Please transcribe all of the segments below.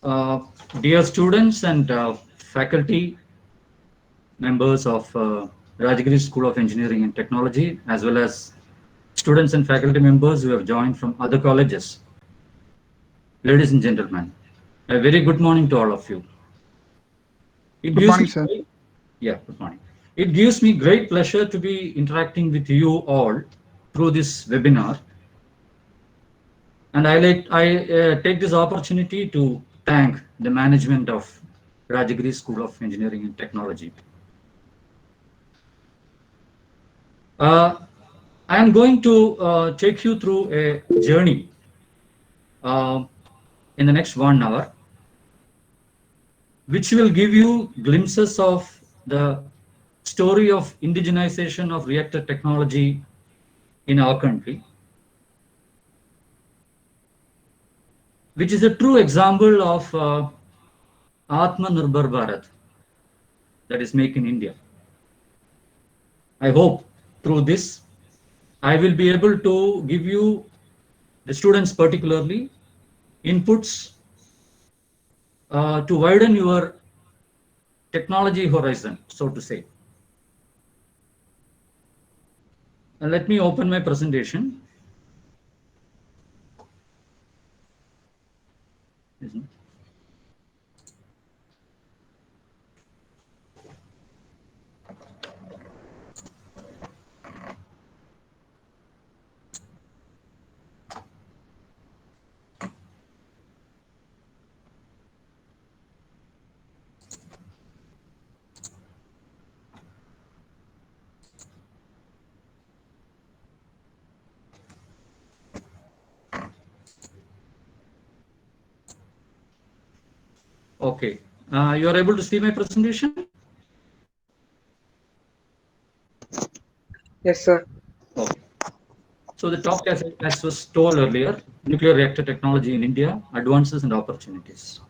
Uh, Dear students and faculty members of Rajagiri School of Engineering and Technology, as well as students and faculty members who have joined from other colleges, ladies and gentlemen, a very good morning to all of you. It Good gives morning, me sir. good morning. It gives me great pleasure to be interacting with you all through this webinar, and I take this opportunity to thank the management of Rajagiri School of Engineering and Technology. Uh, I am going to take you through a journey uh, in the next 1 hour, which will give you glimpses of the story of indigenization of reactor technology in our country, which is a true example of Atmanirbhar Bharat, that is Make in India. I hope through this I will be able to give you, the students particularly, inputs to widen your technology horizon, so to say. Let me open my presentation. Okay. You are able to see my presentation? Yes, sir. Okay. So the topic, as was told earlier, nuclear reactor technology in India, advances and opportunities.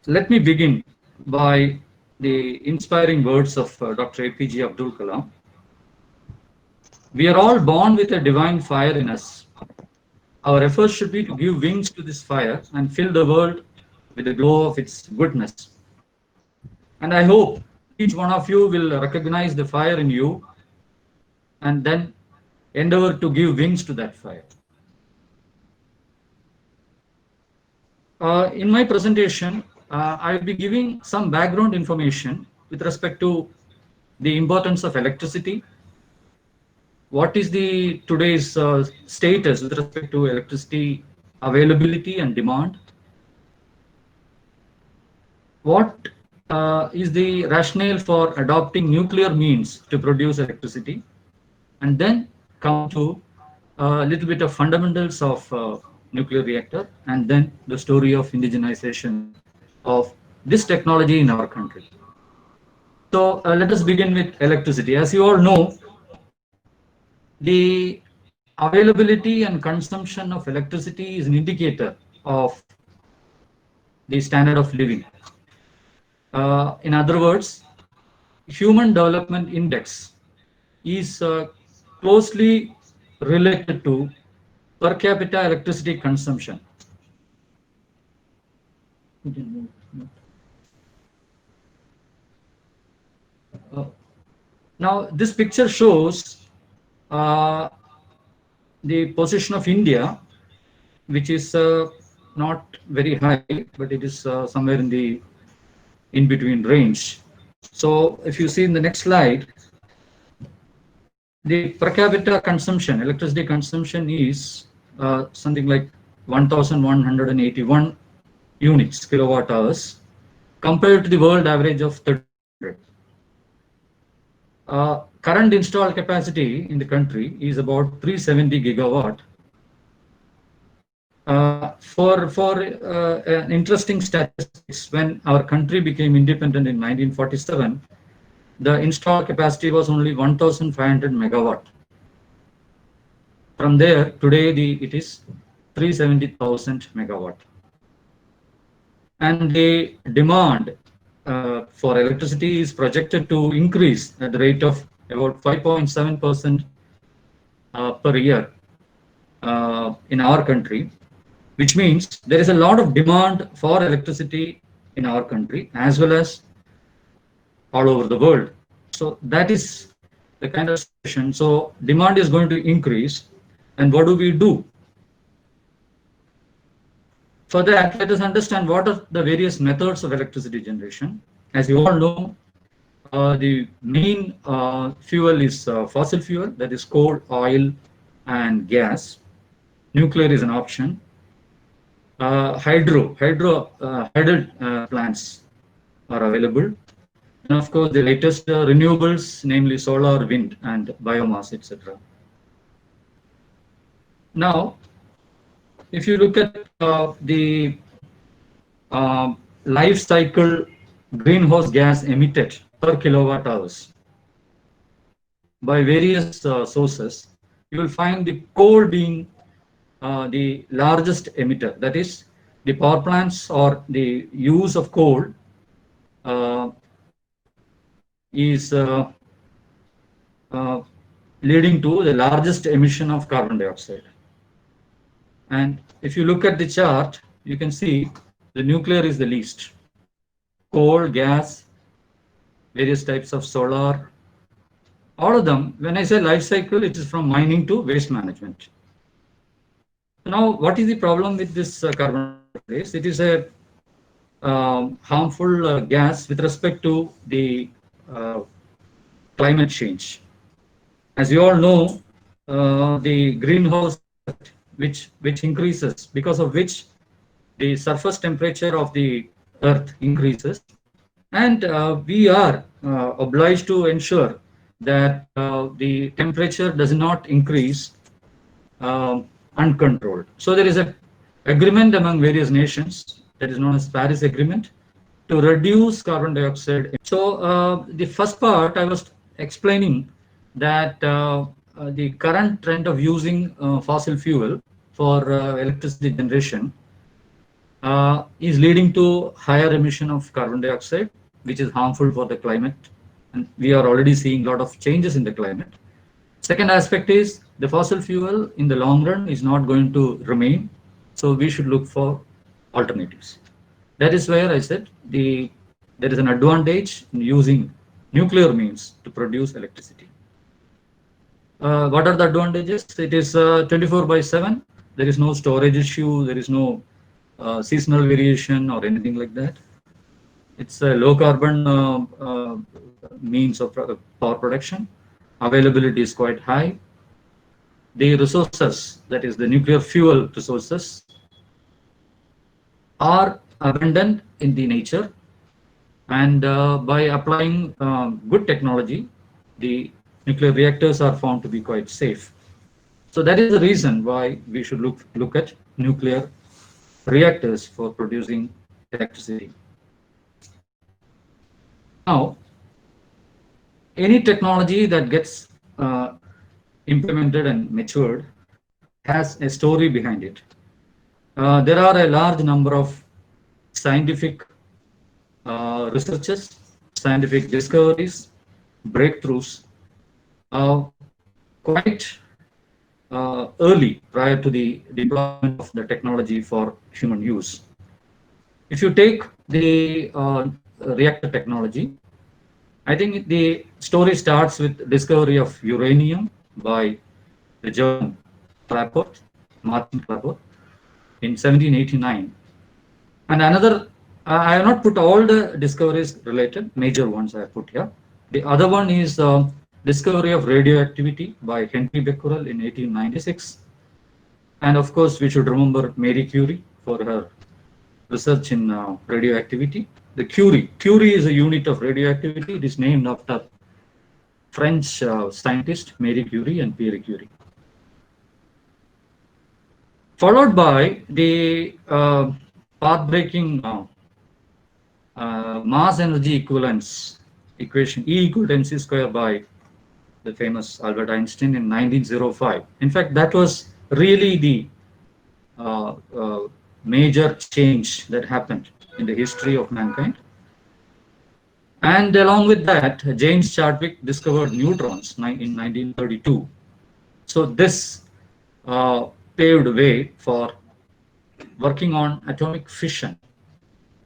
Let me begin by the inspiring words of Dr. APJ Abdul Kalam. We are all born with a divine fire in us. Our efforts should be to give wings to this fire and fill the world with the glow of its goodness. And I hope each one of you will recognize the fire in you and then endeavor to give wings to that fire. In my presentation, I will be giving some background information with respect to the importance of electricity. What is the today's status with respect to electricity availability and demand? What is the rationale for adopting nuclear means to produce electricity? And then come to a little bit of fundamentals of nuclear reactor, and then the story of indigenization of this technology in our country. So let us begin with electricity. As you all know, the availability and consumption of electricity is an indicator of the standard of living. In other words, human development index is closely related to per capita electricity consumption. Uh, Now, this picture shows uh, the position of India, which is not very high, but it is somewhere in the in between range. So, if you see in the next slide, the per capita consumption, electricity consumption is something like 1,181 units, kilowatt hours, compared to the world average of 1,300. Current installed capacity in the country is about 370 gigawatt. For an interesting statistics, when our country became independent in 1947, the installed capacity was only 1,500 megawatt. From there, today it is 370,000 megawatt. And the demand for electricity is projected to increase at the rate of about 5.7% per year in our country, which means there is a lot of demand for electricity in our country as well as all over the world. So that is the kind of situation. So demand is going to increase, and what do we do? For that, let us understand what are the various methods of electricity generation. As you all know, the main fuel is fossil fuel, that is coal, oil, and gas. Nuclear is an option. Hydro plants are available. And of course, the latest renewables, namely solar, wind, and biomass, etc. Now, if you look at the life cycle greenhouse gas emitted per kilowatt hours by various sources, you will find the coal being the largest emitter. That is, the power plants or the use of coal uh, is uh, leading to the largest emission of carbon dioxide. And if you look at the chart, you can see the nuclear is the least. Coal, gas, various types of solar, all of them, when I say life cycle, it is from mining to waste management. Now, what is the problem with this carbon dioxide? It is a harmful gas with respect to the uh, climate change. As you all know, the greenhouse effect, which increases, because of which the surface temperature of the earth increases, and we are obliged to ensure that the temperature does not increase uncontrolled. So there is a agreement among various nations that is known as Paris Agreement to reduce carbon dioxide. So the first part I was explaining that the current trend of using fossil fuel for electricity generation is leading to higher emission of carbon dioxide, which is harmful for the climate. And we are already seeing a lot of changes in the climate. Second aspect is the fossil fuel in the long run is not going to remain. So we should look for alternatives. That is where I said there is an advantage in using nuclear means to produce electricity. What are the advantages? It is 24 by 7. There is no storage issue. There is no seasonal variation or anything like that. It's a low carbon means of power production. Availability is quite high. The resources, that is the nuclear fuel resources, are abundant in the nature, and by applying good technology, the nuclear reactors are found to be quite safe. So that is the reason why we should look at nuclear reactors for producing electricity. Now, any technology that gets implemented and matured has a story behind it. There are a large number of scientific researches, scientific discoveries, breakthroughs, quite early prior to the deployment of the technology for human use. If you take the reactor technology, I think the story starts with discovery of uranium by the German Klaproth, Martin Klaproth, in 1789. And another, I have not put all the discoveries related, major ones I have put here. The other one is discovery of radioactivity by Henry Becquerel in 1896. And of course, we should remember Marie Curie for her research in radioactivity. The Curie is a unit of radioactivity. It is named after French scientist Marie Curie and Pierre Curie. Followed by the path-breaking mass energy equivalence equation, E equal to mc square, by the famous Albert Einstein in 1905. In fact, that was really the major change that happened in the history of mankind. And along with that, James Chadwick discovered neutrons in 1932. So this paved way for working on atomic fission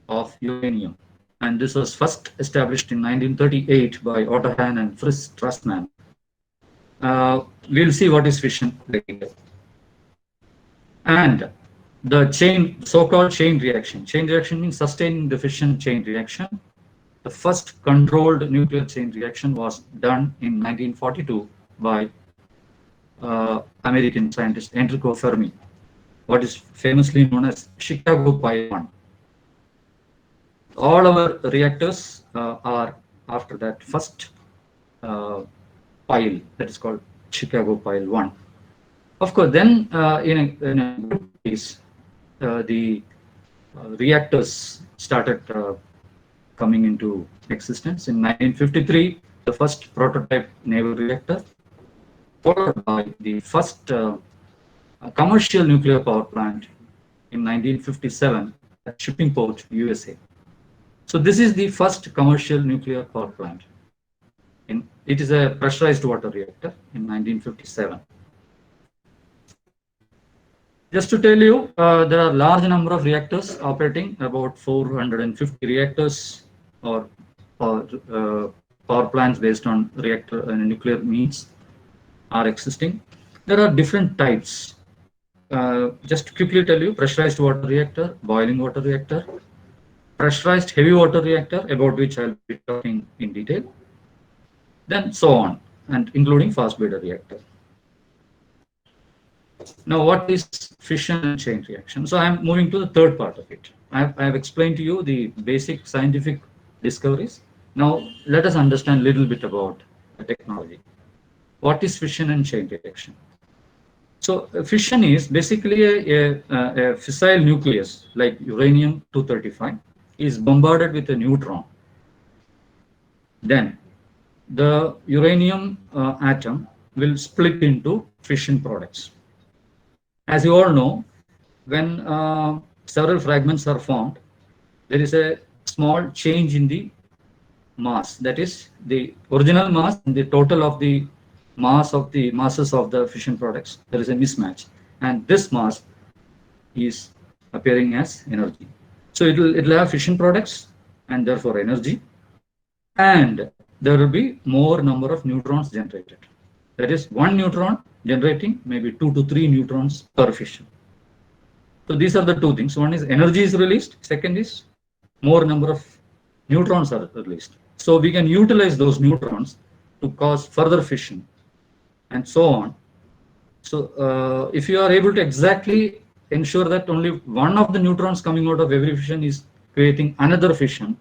of uranium. And this was first established in 1938 by Otto Hahn and Fritz Strassmann. We'll see what is fission later. And the so-called chain reaction. Chain reaction means sustaining the fission chain reaction. The first controlled nuclear chain reaction was done in 1942 by American scientist Enrico Fermi, what is famously known as Chicago Pile 1. All our reactors are after that first pile, that is called Chicago Pile 1. Of course, then in a good case, the reactors started coming into existence. In 1953, the first prototype naval reactor, followed by the first commercial nuclear power plant in 1957 at Shippingport, USA. So this is the first commercial nuclear power plant. It is a pressurized water reactor in 1957. Just to tell you, there are large number of reactors operating, about 450 reactors or power plants based on reactor and nuclear means are existing. There are different types. Just to quickly tell you, pressurized water reactor, boiling water reactor, pressurized heavy water reactor, about which I'll be talking in detail, then so on, and including fast breeder reactor. Now, what is fission and chain reaction? So I'm moving to the third part of it. I have explained to you the basic scientific discoveries. Now, let us understand a little bit about the technology. What is fission and chain reaction? So fission is basically a fissile nucleus like uranium-235 is bombarded with a neutron. Then the uranium atom will split into fission products. As you all know, when several fragments are formed, there is a small change in the mass. That is, the original mass and the total of the masses of the fission products, there is a mismatch, and this mass is appearing as energy. So it'll have fission products and therefore energy, and there will be more number of neutrons generated. That is, one neutron generating maybe 2 to 3 neutrons per fission. So these are the two things. One is energy is released. Second is more number of neutrons are released. So we can utilize those neutrons to cause further fission and so on. So if you are able to exactly ensure that only one of the neutrons coming out of every fission is creating another fission,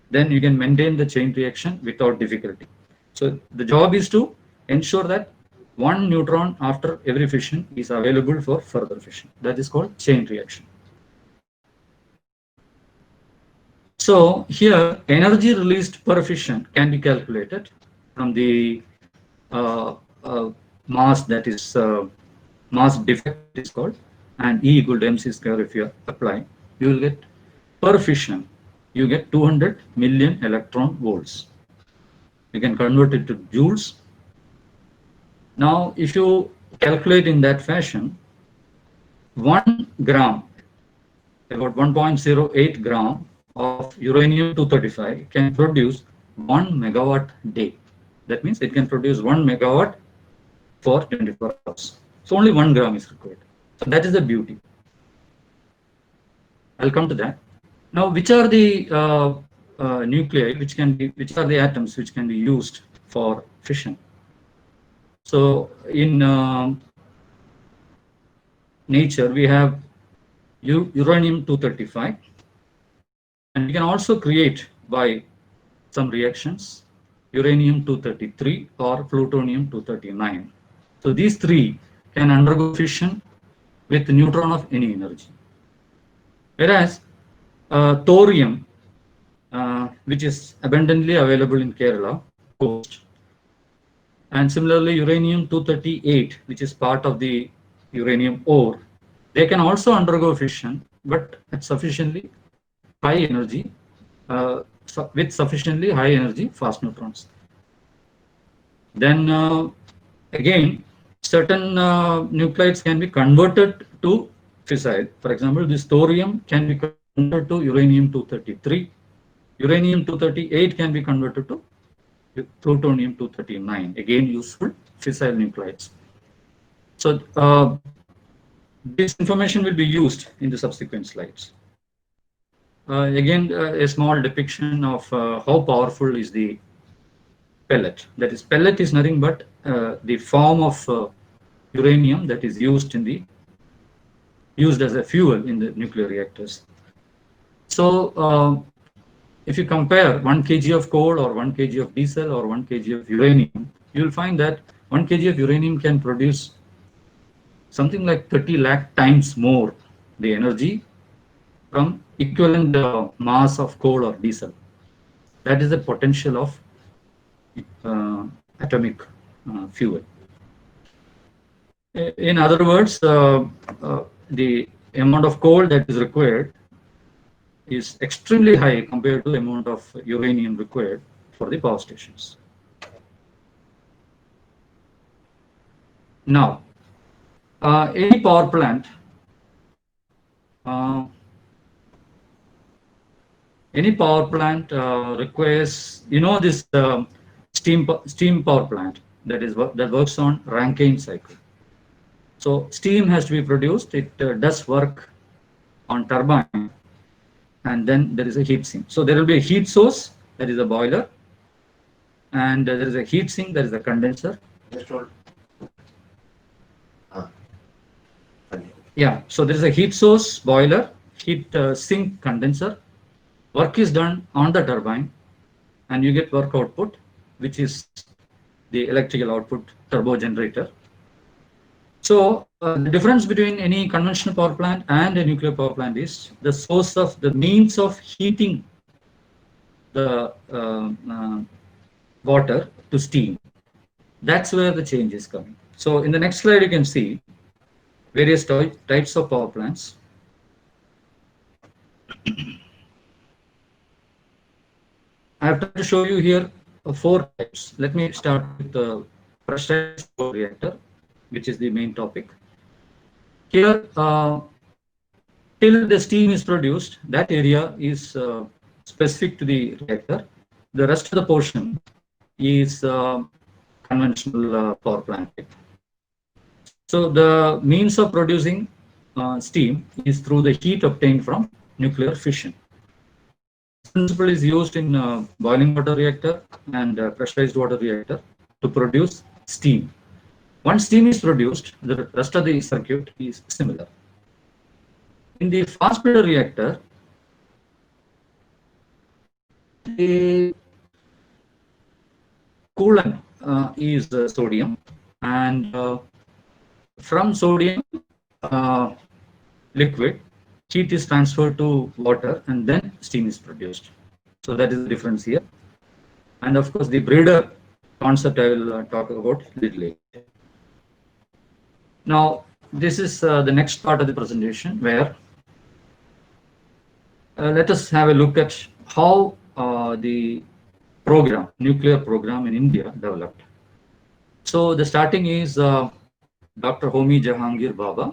then you can maintain the chain reaction without difficulty. So the job is to ensure that one neutron after every fission is available for further fission. That is called chain reaction. So here, energy released per fission can be calculated from the mass, that is mass defect is called, and E equal to mc square. If you apply, you will get per fission, you get 200 million electron volts. You can convert it to joules. Now, if you calculate in that fashion, 1 gram, about 1.08 gram of uranium-235 can produce 1 megawatt day. That means it can produce 1 megawatt for 24 hours. So only 1 gram is required. So that is the beauty. I'll come to that. Now, which are the nuclei, which are the atoms which can be used for fission? So in nature, we have uranium-235, and we can also create by some reactions uranium-233 or plutonium-239. So these three can undergo fission with neutron of any energy. Whereas thorium, which is abundantly available in Kerala coast, and similarly uranium-238, which is part of the uranium ore, they can also undergo fission, but at sufficiently high energy, with sufficiently high energy fast neutrons. Then again, certain nuclides can be converted to fissile. For example, this thorium can be converted to uranium-233. Uranium-238 can be converted to plutonium-239. Again, useful fissile nuclides. So this information will be used in the subsequent slides. Again, a small depiction of how powerful is the pellet. That is, pellet is nothing but the form of uranium that is used as a fuel in the nuclear reactors. So if you compare 1 kg of coal or 1 kg of diesel or 1 kg of uranium, you will find that 1 kg of uranium can produce something like 30 lakh times more the energy from equivalent mass of coal or diesel. That is the potential of atomic fuel. In other words, the amount of coal that is required is extremely high compared to the amount of uranium required for the power stations. Now, any power plant requires, this steam power plant that works on Rankine cycle. So steam has to be produced. It does work on turbine, and then there is a heat sink. So there will be a heat source, that is a boiler, and there is a heat sink, that is a condenser. Yeah, so there is a heat source, boiler, heat sink, condenser. Work is done on the turbine, and you get work output, which is the electrical output turbo generator. So the difference between any conventional power plant and a nuclear power plant is the means of heating the water to steam. That's where the change is coming. So in the next slide, you can see various types of power plants. I have tried to show you here 4 types. Let me start with the pressurized reactor, which is the main topic. Here, till the steam is produced, that area is specific to the reactor. The rest of the portion is conventional power plant. So the means of producing steam is through the heat obtained from nuclear fission. This principle is used in boiling water reactor and pressurized water reactor to produce steam. Once steam is produced, the rest of the circuit is similar. In the fast breeder reactor, the coolant is sodium, and from sodium liquid, heat is transferred to water, and then steam is produced. So that is the difference here. And of course, the breeder concept I will talk about a little later. Now, this is the next part of the presentation, where let us have a look at how the nuclear program in India developed. So the starting is Dr. Homi Jahangir Bhabha.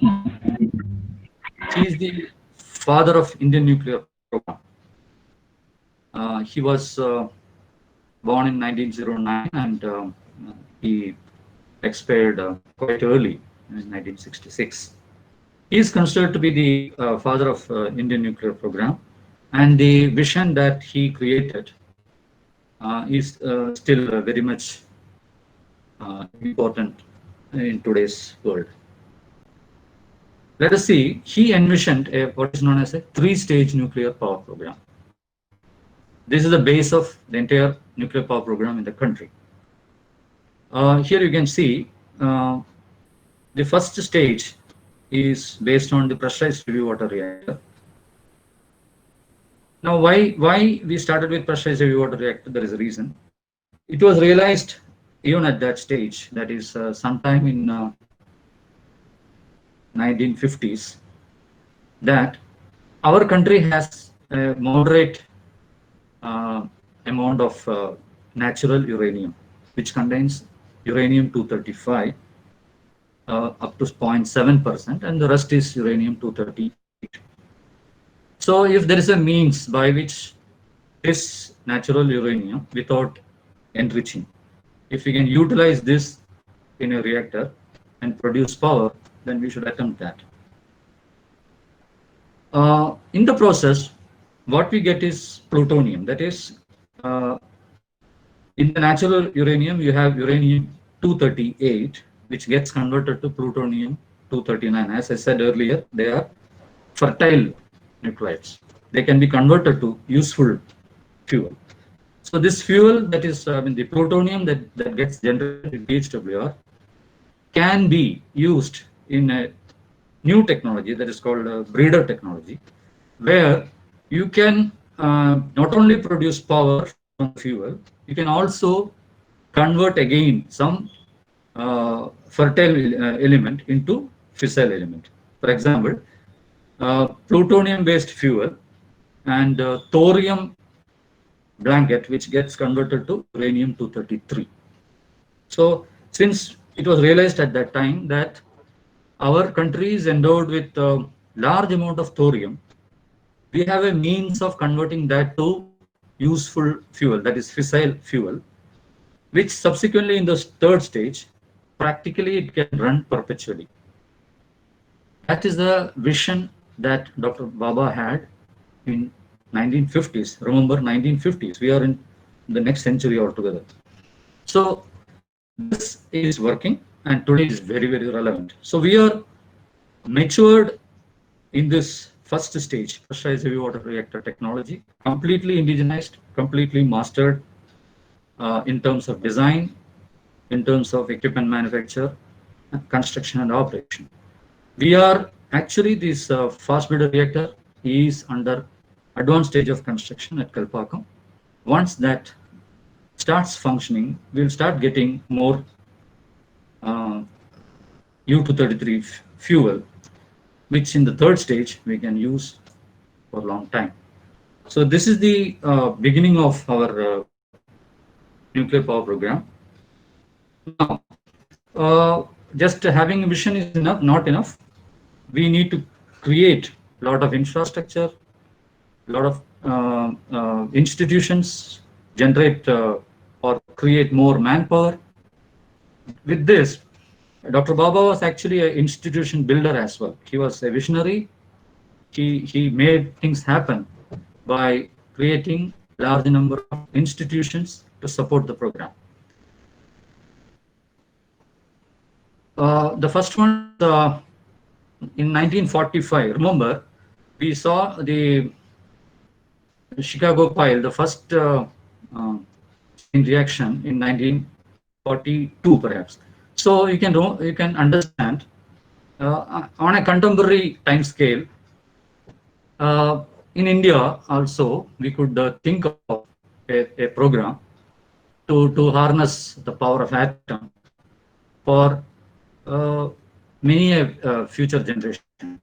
He is the father of Indian nuclear program. He was born in 1909, and he expired quite early in 1966. He is considered to be the father of Indian nuclear program, and the vision that he created is still very much important in today's world. Let us see, he envisioned what is known as a 3-stage nuclear power program. This is the base of the entire nuclear power program in the country. Here you can see the first stage is based on the pressurized heavy water reactor. Now, why we started with pressurized heavy water reactor? There is a reason. It was realized even at that stage, that is sometime in 1950s, that our country has a moderate amount of natural uranium, which contains uranium-235, up to 0.7%, and the rest is uranium-238. So if there is a means by which this natural uranium without enriching, if we can utilize this in a reactor and produce power, then we should attempt that. In the process, what we get is plutonium. That is, uh, in the natural uranium, you have uranium 238, which gets converted to plutonium 239. As I said earlier, they are fertile nuclides. They can be converted to useful fuel. So this fuel, that is, the plutonium that gets generated in PHWR, can be used in a new technology that is called breeder technology, where you can not only produce power from fuel, you can also convert again some fertile element into fissile element. For example, plutonium-based fuel and thorium blanket, which gets converted to uranium-233. So, since it was realized at that time that our country is endowed with a large amount of thorium, we have a means of converting that to useful fuel, that is fissile fuel, which subsequently in the third stage, practically it can run perpetually. That is the vision that Dr. Baba had in 1950s. Remember 1950s, we are in the next century altogether. So this is working and today is very, very relevant. So we are matured in this first stage, pressurized heavy water reactor technology, completely indigenized, completely mastered in terms of design, in terms of equipment manufacture, construction and operation. We are actually, this fast breeder reactor is under advanced stage of construction at Kalpakkam. Once that starts functioning, we'll start getting more U-233 fuel, which in the third stage we can use for a long time. So this is the beginning of our nuclear power program. Now, just having a vision is enough, not enough. We need to create a lot of infrastructure, a lot of institutions, generate or create more manpower. With this, Dr. Baba was actually an institution builder as well. He was a visionary. He made things happen by creating a large number of institutions to support the program. The first one in 1945. Remember, we saw the Chicago pile, the first chain reaction in 1942, perhaps. So you can understand on a contemporary time scale. In India, also we could think of a program to harness the power of atom for many future generation.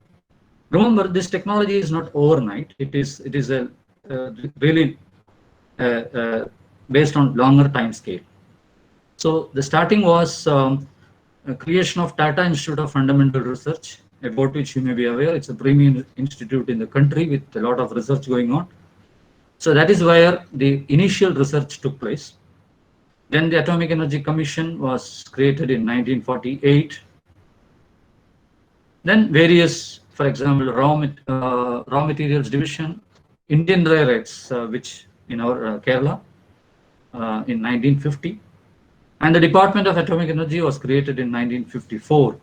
Remember, this technology is not overnight. It is a really based on longer time scale. So the starting was creation of Tata Institute of Fundamental Research, about which you may be aware. It's a premium institute in the country with a lot of research going on. So that is where the initial research took place. Then the Atomic Energy Commission was created in 1948. Then various, for example, raw materials division, Indian rare earths, which in our Kerala in 1950. And the Department of Atomic Energy was created in 1954.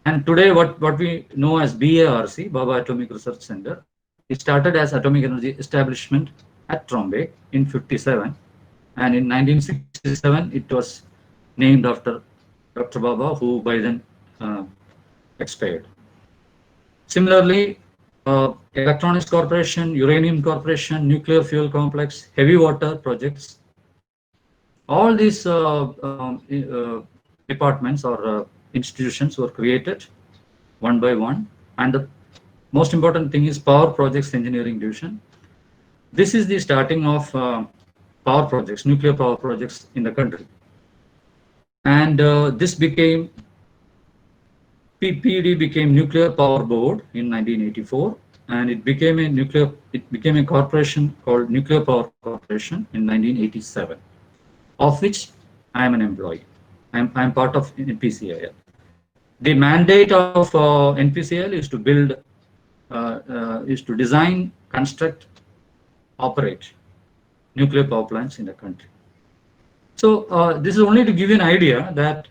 And today, what we know as BARC, Baba Atomic Research Center, it started as Atomic Energy Establishment at Trombay in 57. And in 1967, it was named after Dr. Baba, who by then expired. Similarly, Electronics Corporation, Uranium Corporation, Nuclear Fuel Complex, heavy water projects, all these departments or institutions were created one by one. And the most important thing is Power Projects Engineering Division. This is the starting of power projects, nuclear power projects in the country. And this became PED became Nuclear Power Board in 1984, and it became a corporation called Nuclear Power Corporation in 1987, of which I am an employee. I'm part of NPCIL. The mandate of NPCIL is to design, construct, operate nuclear power plants in the country. So this is only to give you an idea that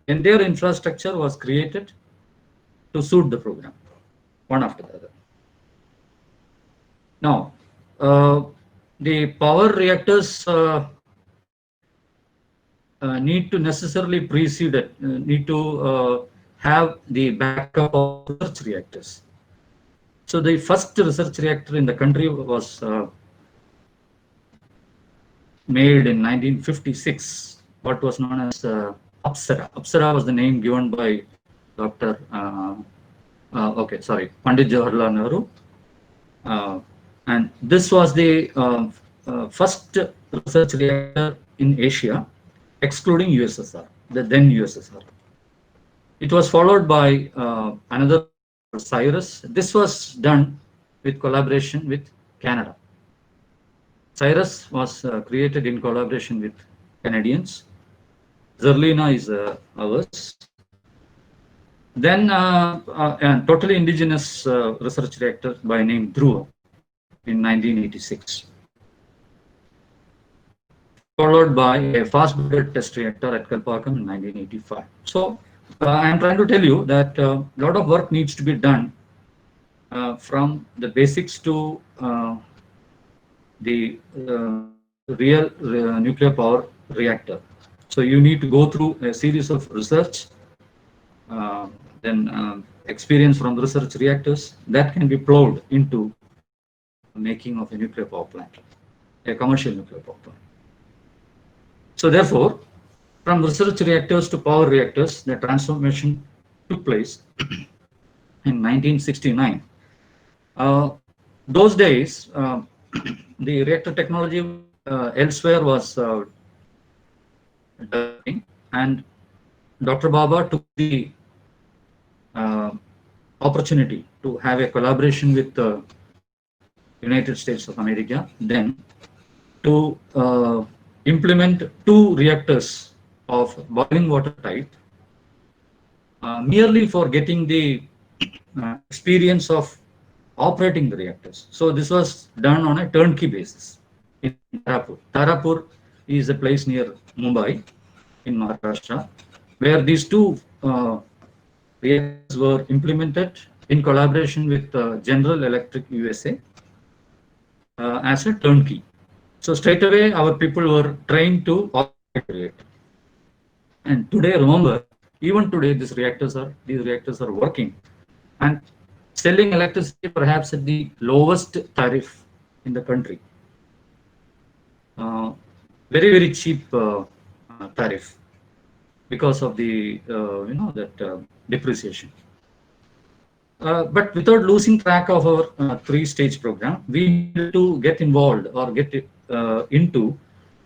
the entire infrastructure was created to suit the program, one after the other. Now, the power reactors need to necessarily precede it, need to have the backup of research reactors. So the first research reactor in the country was made in 1956, what was known as Apsara. Apsara was the name given by Pandit Jawaharlal Nehru. And this was the first research reactor in Asia, excluding USSR, the then USSR. It was followed by another Cyrus. This was done with collaboration with Canada. Cyrus was created in collaboration with Canadians. Zerlina is ours. Then a totally indigenous research reactor by name Dhruva in 1986. Followed by a fast-breeder test reactor at Kalpakkam in 1985. So I am trying to tell you that a lot of work needs to be done from the basics to the real nuclear power reactor. So you need to go through a series of research, then experience from the research reactors that can be plowed into the making of a nuclear power plant, a commercial nuclear power plant. So therefore, from research reactors to power reactors, the transformation took place in 1969. Those days, the reactor technology elsewhere was developing, and Dr. Bhabha took the opportunity to have a collaboration with the United States of America, then to implement 2 reactors of boiling water type, merely for getting the experience of operating the reactors. So this was done on a turnkey basis in Tarapur. Tarapur is a place near Mumbai in Maharashtra, where these 2 reactors were implemented in collaboration with General Electric USA as a turnkey. So straight away, our people were trained to operate the reactor. And today, remember, even today, these reactors are working and selling electricity perhaps at the lowest tariff in the country. Very, very cheap tariff because of the depreciation. But without losing track of our 3-stage program, we needed to get involved or get into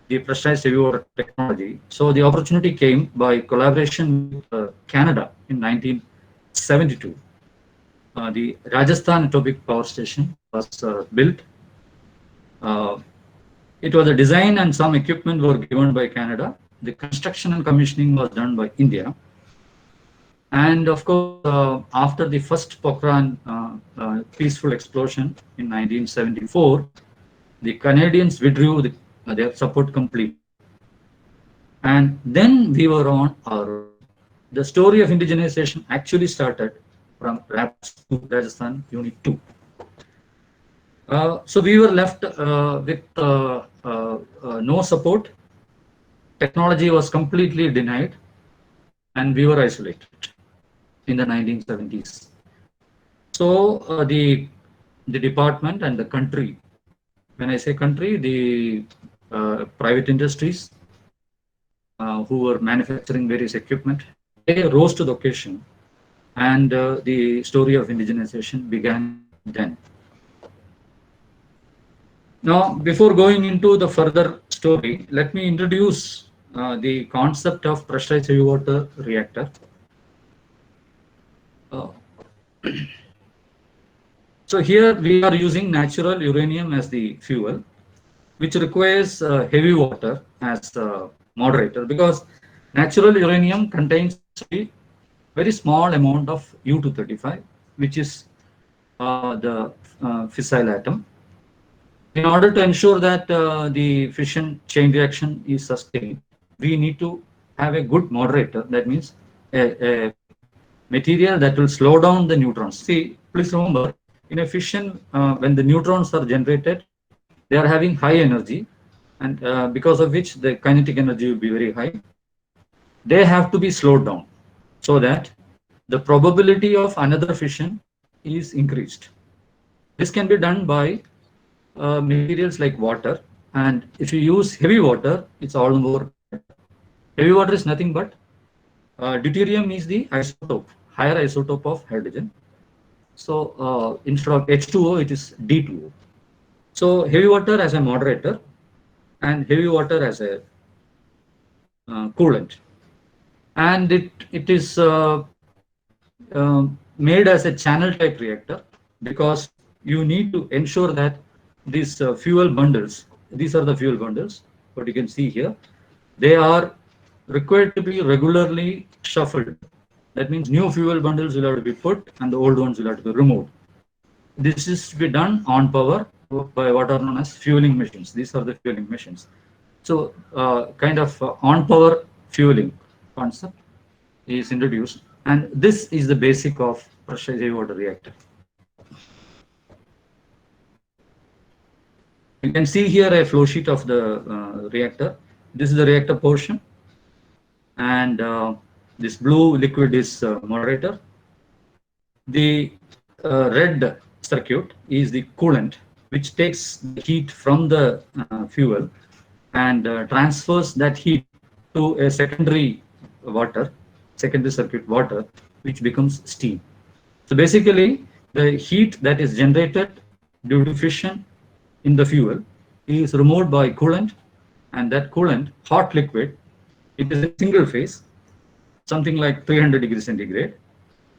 the pressurized heavy water technology. So the opportunity came by collaboration with Canada in 1972. The Rajasthan Atomic Power Station was built. It was a design and some equipment were given by Canada. The construction and commissioning was done by India. And of course, after the first Pokhran peaceful explosion in 1974, the Canadians withdrew their support completely. And then we were on our own. The story of indigenization actually started from RAPS to Rajasthan Unit 2. So we were left with no support. Technology was completely denied, and we were isolated in the 1970s. So the department and the country, when I say country, the private industries who were manufacturing various equipment, they rose to the occasion, and the story of indigenization began then. Now, before going into the further story, let me introduce the concept of pressurized heavy water reactor. Uh, so here we are using natural uranium as the fuel, which requires heavy water as moderator, because natural uranium contains only very small amount of U-235, which is the fissile atom. In order to ensure that the fission chain reaction is sustained, we need to have a good moderator. That means a material that will slow down the neutrons. See, please remember, in a fission, when the neutrons are generated, they are having high energy, and because of which the kinetic energy will be very high. They have to be slowed down so that the probability of another fission is increased. This can be done by materials like water, and if you use heavy water, it's all more better. Heavy water is nothing but deuterium is the isotope, higher isotope of hydrogen. So instead of H2O, it is D2O. So heavy water as a moderator and heavy water as a coolant, and it is made as a channel type reactor, because you need to ensure that these fuel bundles, these are the fuel bundles, what you can see here, they are required to be regularly shuffled. That means new fuel bundles will have to be put and the old ones will have to be removed. This is to be done on power by what are known as fueling machines. These are the fueling machines. So kind of on power fueling concept is introduced, and this is the basic of pressurized heavy water reactor. You can see here a flow sheet of the reactor. This is the reactor portion, and this blue liquid is moderator. The red circuit is the coolant, which takes the heat from the fuel and transfers that heat to a secondary water, secondary circuit water, which becomes steam. So basically, the heat that is generated due to fission in the fuel is removed by coolant, and that coolant, hot liquid, it is in single phase, something like 300 degrees centigrade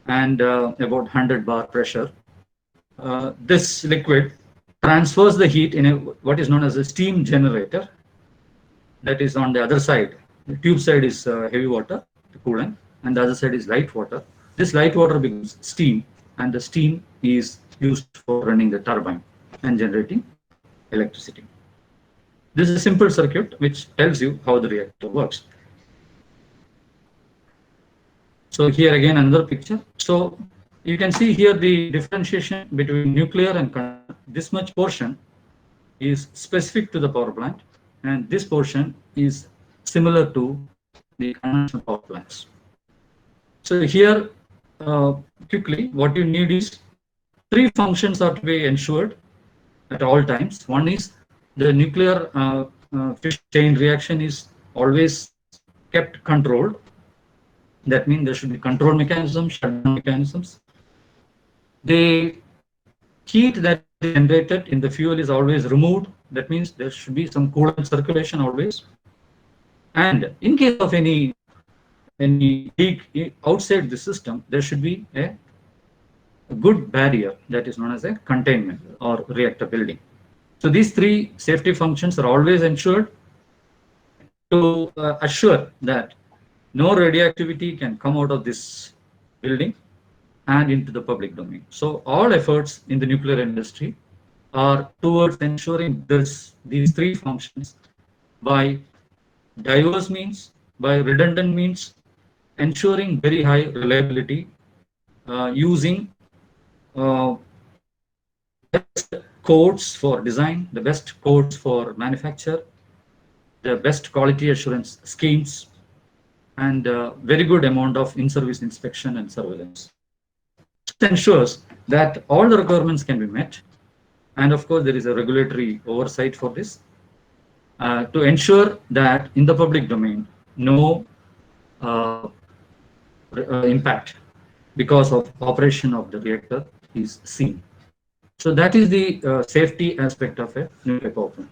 and about 100 bar pressure. This liquid transfers the heat in a, what is known as a steam generator, that is on the other side. The tube side is heavy water, the coolant, and the other side is light water. This light water becomes steam, and the steam is used for running the turbine and generating electricity. This is a simple circuit which tells you how the reactor works. So here again another picture. So you can see here the differentiation between nuclear and this much portion is specific to the power plant, and this portion is similar to the conventional power plants. So here quickly, what you need is three functions are to be ensured at all times. One is the nuclear fission chain reaction is always kept controlled. That means there should be control mechanisms, shutdown mechanisms. The heat that is generated in the fuel is always removed. That means there should be some coolant circulation always. And in case of any leak outside the system, there should be a good barrier that is known as a containment or reactor building. So these three safety functions are always ensured to assure that no radioactivity can come out of this building and into the public domain. So all efforts in the nuclear industry are towards ensuring these three functions by diverse means, by redundant means, ensuring very high reliability, using best codes for design, the best codes for manufacture, the best quality assurance schemes, and very good amount of in-service inspection and surveillance. It ensures that all the requirements can be met, and of course there is a regulatory oversight for this to ensure that in the public domain no impact because of operation of the reactor is seen. So that is the safety aspect of a nuclear power plant.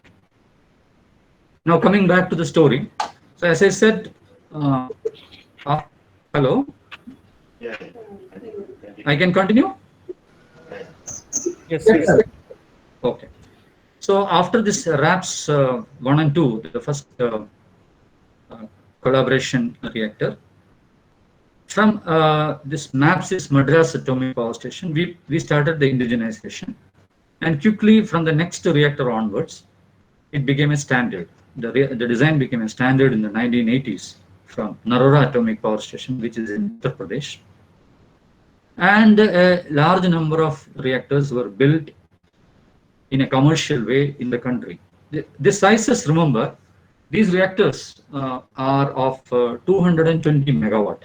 Now coming back to the story. So as I said, hello? Yeah. I can continue? Yes, yes. Okay. So after this RAPS 1 and 2, the first uh, collaboration reactor, from this MAPSIS Madras Atomic Power Station, we started the indigenization. And quickly from the next reactor onwards, it became a standard. The design became a standard in the 1980s from Narora Atomic Power Station, which is in Uttar Pradesh. And a large number of reactors were built in a commercial way in the country. The sizes, remember, these reactors are of 220 megawatt.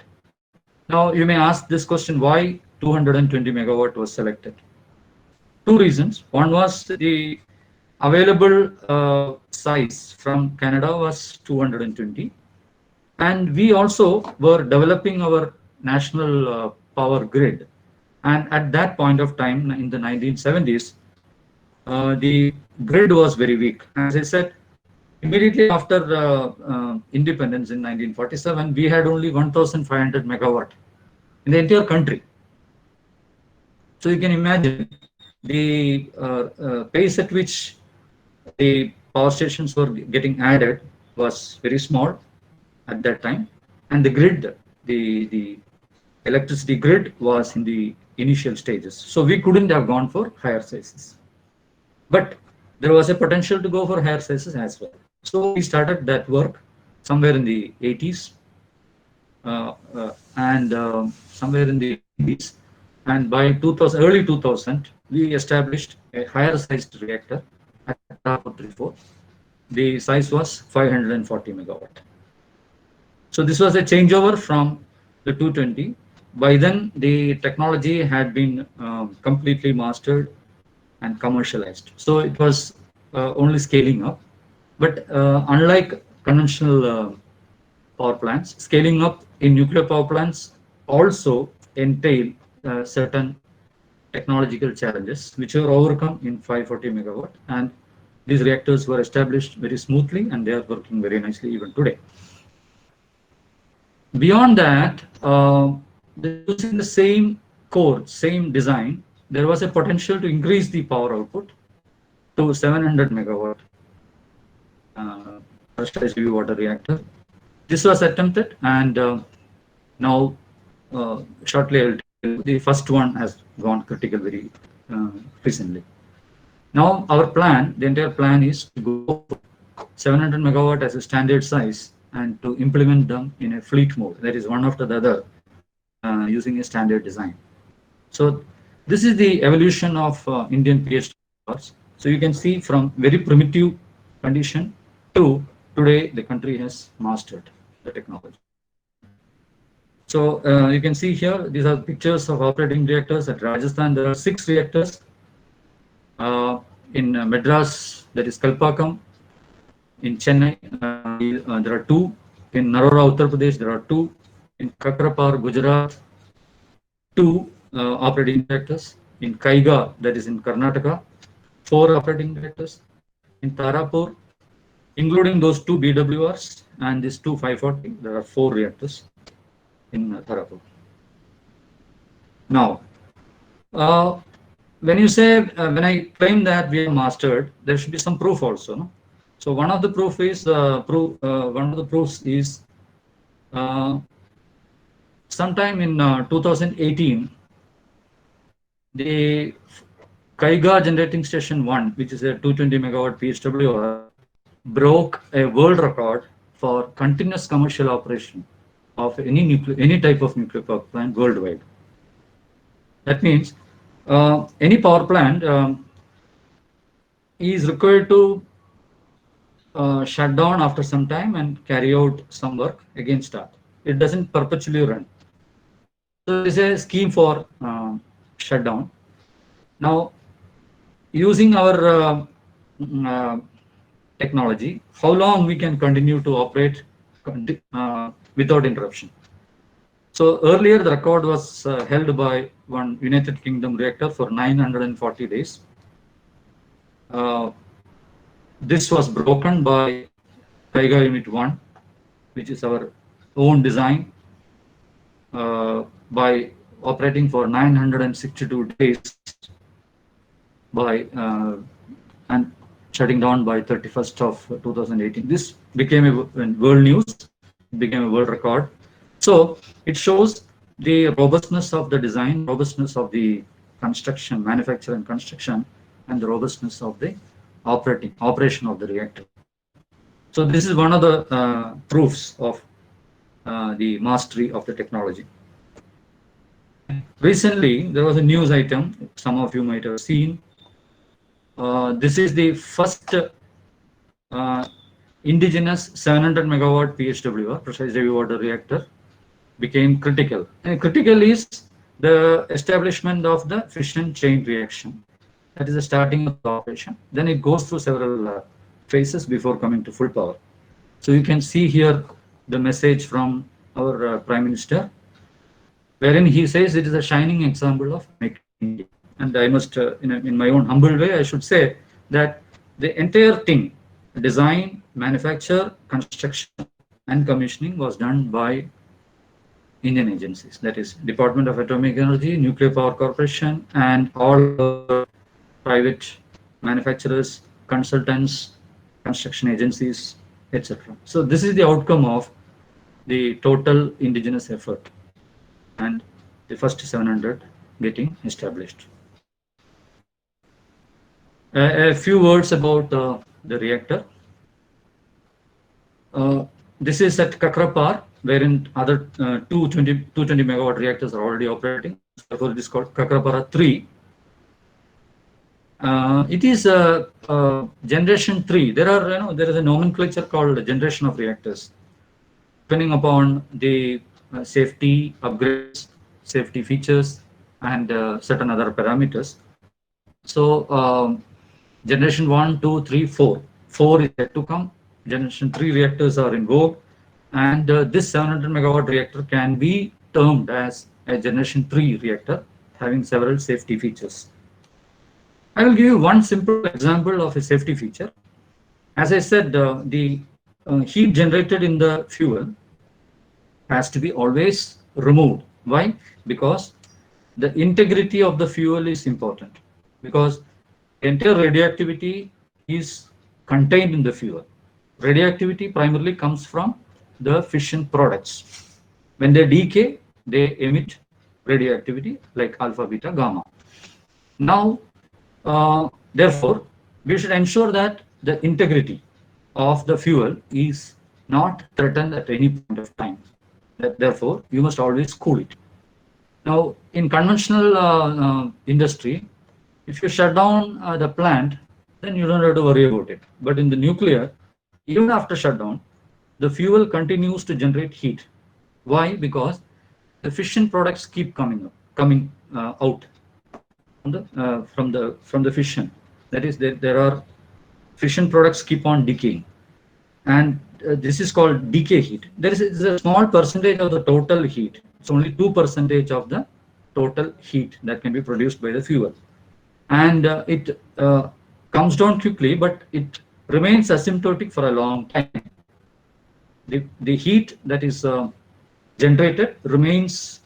Now, you may ask this question, why 220 megawatt was selected? Two reasons. One was the available size from Canada was 220. And we also were developing our national power grid. And at that point of time, in the 1970s, the grid was very weak. As I said, immediately after independence in 1947, we had only 1,500 megawatt in the entire country. So you can imagine the pace at which the power stations were getting added was very small at that time, and the grid, the electricity grid was in the initial stages. So we couldn't have gone for higher sizes, but there was a potential to go for higher sizes as well. So we started that work somewhere in the 80s and somewhere in the 90s. And by 2000, early 2000, we established a higher sized reactor at Tarapur 34. The size was 540 megawatt. So this was a changeover from the 220. By then, the technology had been completely mastered and commercialized. So it was only scaling up. But unlike conventional power plants, scaling up in nuclear power plants also entail certain technological challenges, which were overcome in 540 megawatt. And these reactors were established very smoothly, and they are working very nicely even today. Beyond that, using the same core, same design, there was a potential to increase the power output to 700 megawatt pressurized heavy water reactor. This was attempted, and now shortly I'll tell you, the first one has gone critical very recently. Now our plan, the entire plan is to go 700 megawatt as a standard size and to implement them in a fleet mode, that is one after the other, using a standard design. So this is the evolution of Indian PhD powers. So you can see from very primitive condition to today the country has mastered the technology. So you can see here, these are pictures of operating reactors. At Rajasthan, there are 6 reactors. In Madras, that is Kalpakam. In Chennai, there are 2. In Narora, Uttar Pradesh, there are 2. In Kakrapar, Gujarat, 2 operating reactors. In Kaiga, that is in Karnataka, 4 operating reactors. In Tarapur, including those 2 BWRs and these 2 540, there are 4 reactors in Tarapur. Now, when you say, when I claim that we have mastered, there should be some proof also. No? So one of the proof is one of the proofs is sometime in 2018, the Kaiga Generating Station 1, which is a 220 megawatt PHWR, broke a world record for continuous commercial operation of any type of nuclear power plant worldwide. That means any power plant is required to shut down after some time and carry out some work, again start. It doesn't perpetually run. So there is a scheme for shutdown. Now, using our technology, how long we can continue to operate without interruption. So earlier the record was held by one United Kingdom reactor for 940 days. This was broken by Kaiga Unit 1, which is our own design by operating for 962 days by and shutting down by 31st of 2018. This became a world news, became a world record. So it shows the robustness of the design, robustness of the construction, manufacture and construction, and the robustness of the operation of the reactor. So this is one of the proofs of the mastery of the technology. Recently, there was a news item, some of you might have seen. This is the first indigenous 700 megawatt PHWR, pressurized heavy water reactor, became critical. And critical is the establishment of the fission chain reaction. That is the starting of the operation. Then it goes through several phases before coming to full power. So you can see here the message from our Prime Minister, wherein he says it is a shining example of Make in India. And I must, in my own humble way, I should say that the entire thing, design, manufacture, construction, and commissioning was done by Indian agencies. That is Department of Atomic Energy, Nuclear Power Corporation, and all private manufacturers, consultants, construction agencies, etc. So this is the outcome of the total indigenous effort and the first 700 getting established. A few words about the reactor. This is at Kakrapar, wherein other 220 megawatt reactors are already operating. Therefore, it is called Kakrapara 3. It is generation 3. There is a nomenclature called generation of reactors, depending upon the safety upgrades, safety features, and certain other parameters. So generation 1, 2, 3, 4. 4 is yet to come. Generation 3 reactors are in vogue, and this 700 megawatt reactor can be termed as a generation 3 reactor, having several safety features. I will give you one simple example of a safety feature. As I said, the heat generated in the fuel has to be always removed. Why? Because the integrity of the fuel is important, because entire radioactivity is contained in the fuel. Radioactivity primarily comes from the fission products. When they decay, they emit radioactivity like alpha, beta, gamma. Now, therefore, we should ensure that the integrity of the fuel is not threatened at any point of time. Therefore, you must always cool it. Now, in conventional industry, if you shut down the plant, then you don't have to worry about it. But in the nuclear, even after shutdown, the fuel continues to generate heat. Why? Because the fission products keep coming out from the fission. That is, there are fission products keep on decaying, and this is called decay heat. There is a small percentage of the total heat. It's only 2% of the total heat that can be produced by the fuel, and it comes down quickly, but it remains asymptotic for a long time. The heat that is generated remains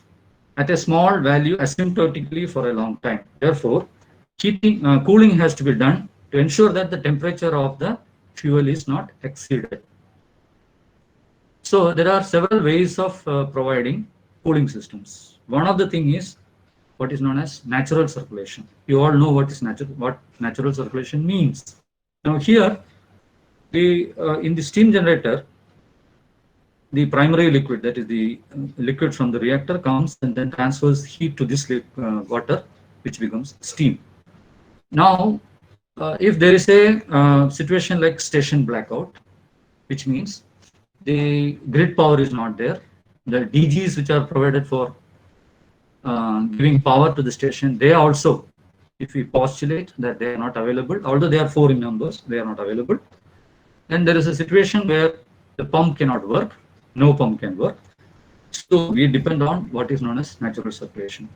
at a small value asymptotically for a long time. Therefore, cooling has to be done to ensure that the temperature of the fuel is not exceeded. So there are several ways of providing cooling systems. One of the thing is what is known as natural circulation. You all know what natural circulation means. Now here, in the steam generator, the primary liquid, that is the liquid from the reactor, comes and then transfers heat to this water, which becomes steam. Now, if there is a situation like station blackout, which means the grid power is not there, the DGs which are provided for giving power to the station, they also, if we postulate that they are not available, although they are 4 in numbers, they are not available. Then there is a situation where the pump cannot work, no pump can work. So we depend on what is known as natural circulation.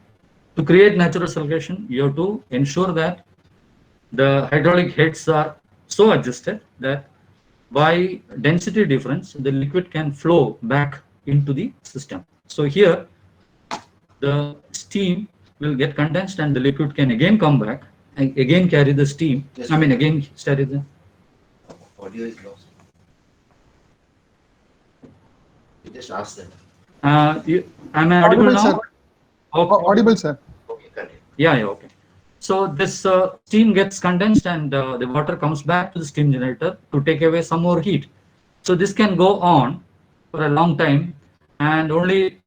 To create natural circulation, you have to ensure that the hydraulic heads are so adjusted that by density difference, the liquid can flow back into the system. So here, the steam will get condensed and the liquid can again come back and again carry the steam. Yes, I mean, again carry the. audio is lost. You just ask them. Am I audible now? Sir. Okay. Audible, sir. Okay, continue. Yeah, okay. So this steam gets condensed and the water comes back to the steam generator to take away some more heat. So this can go on for a long time, and only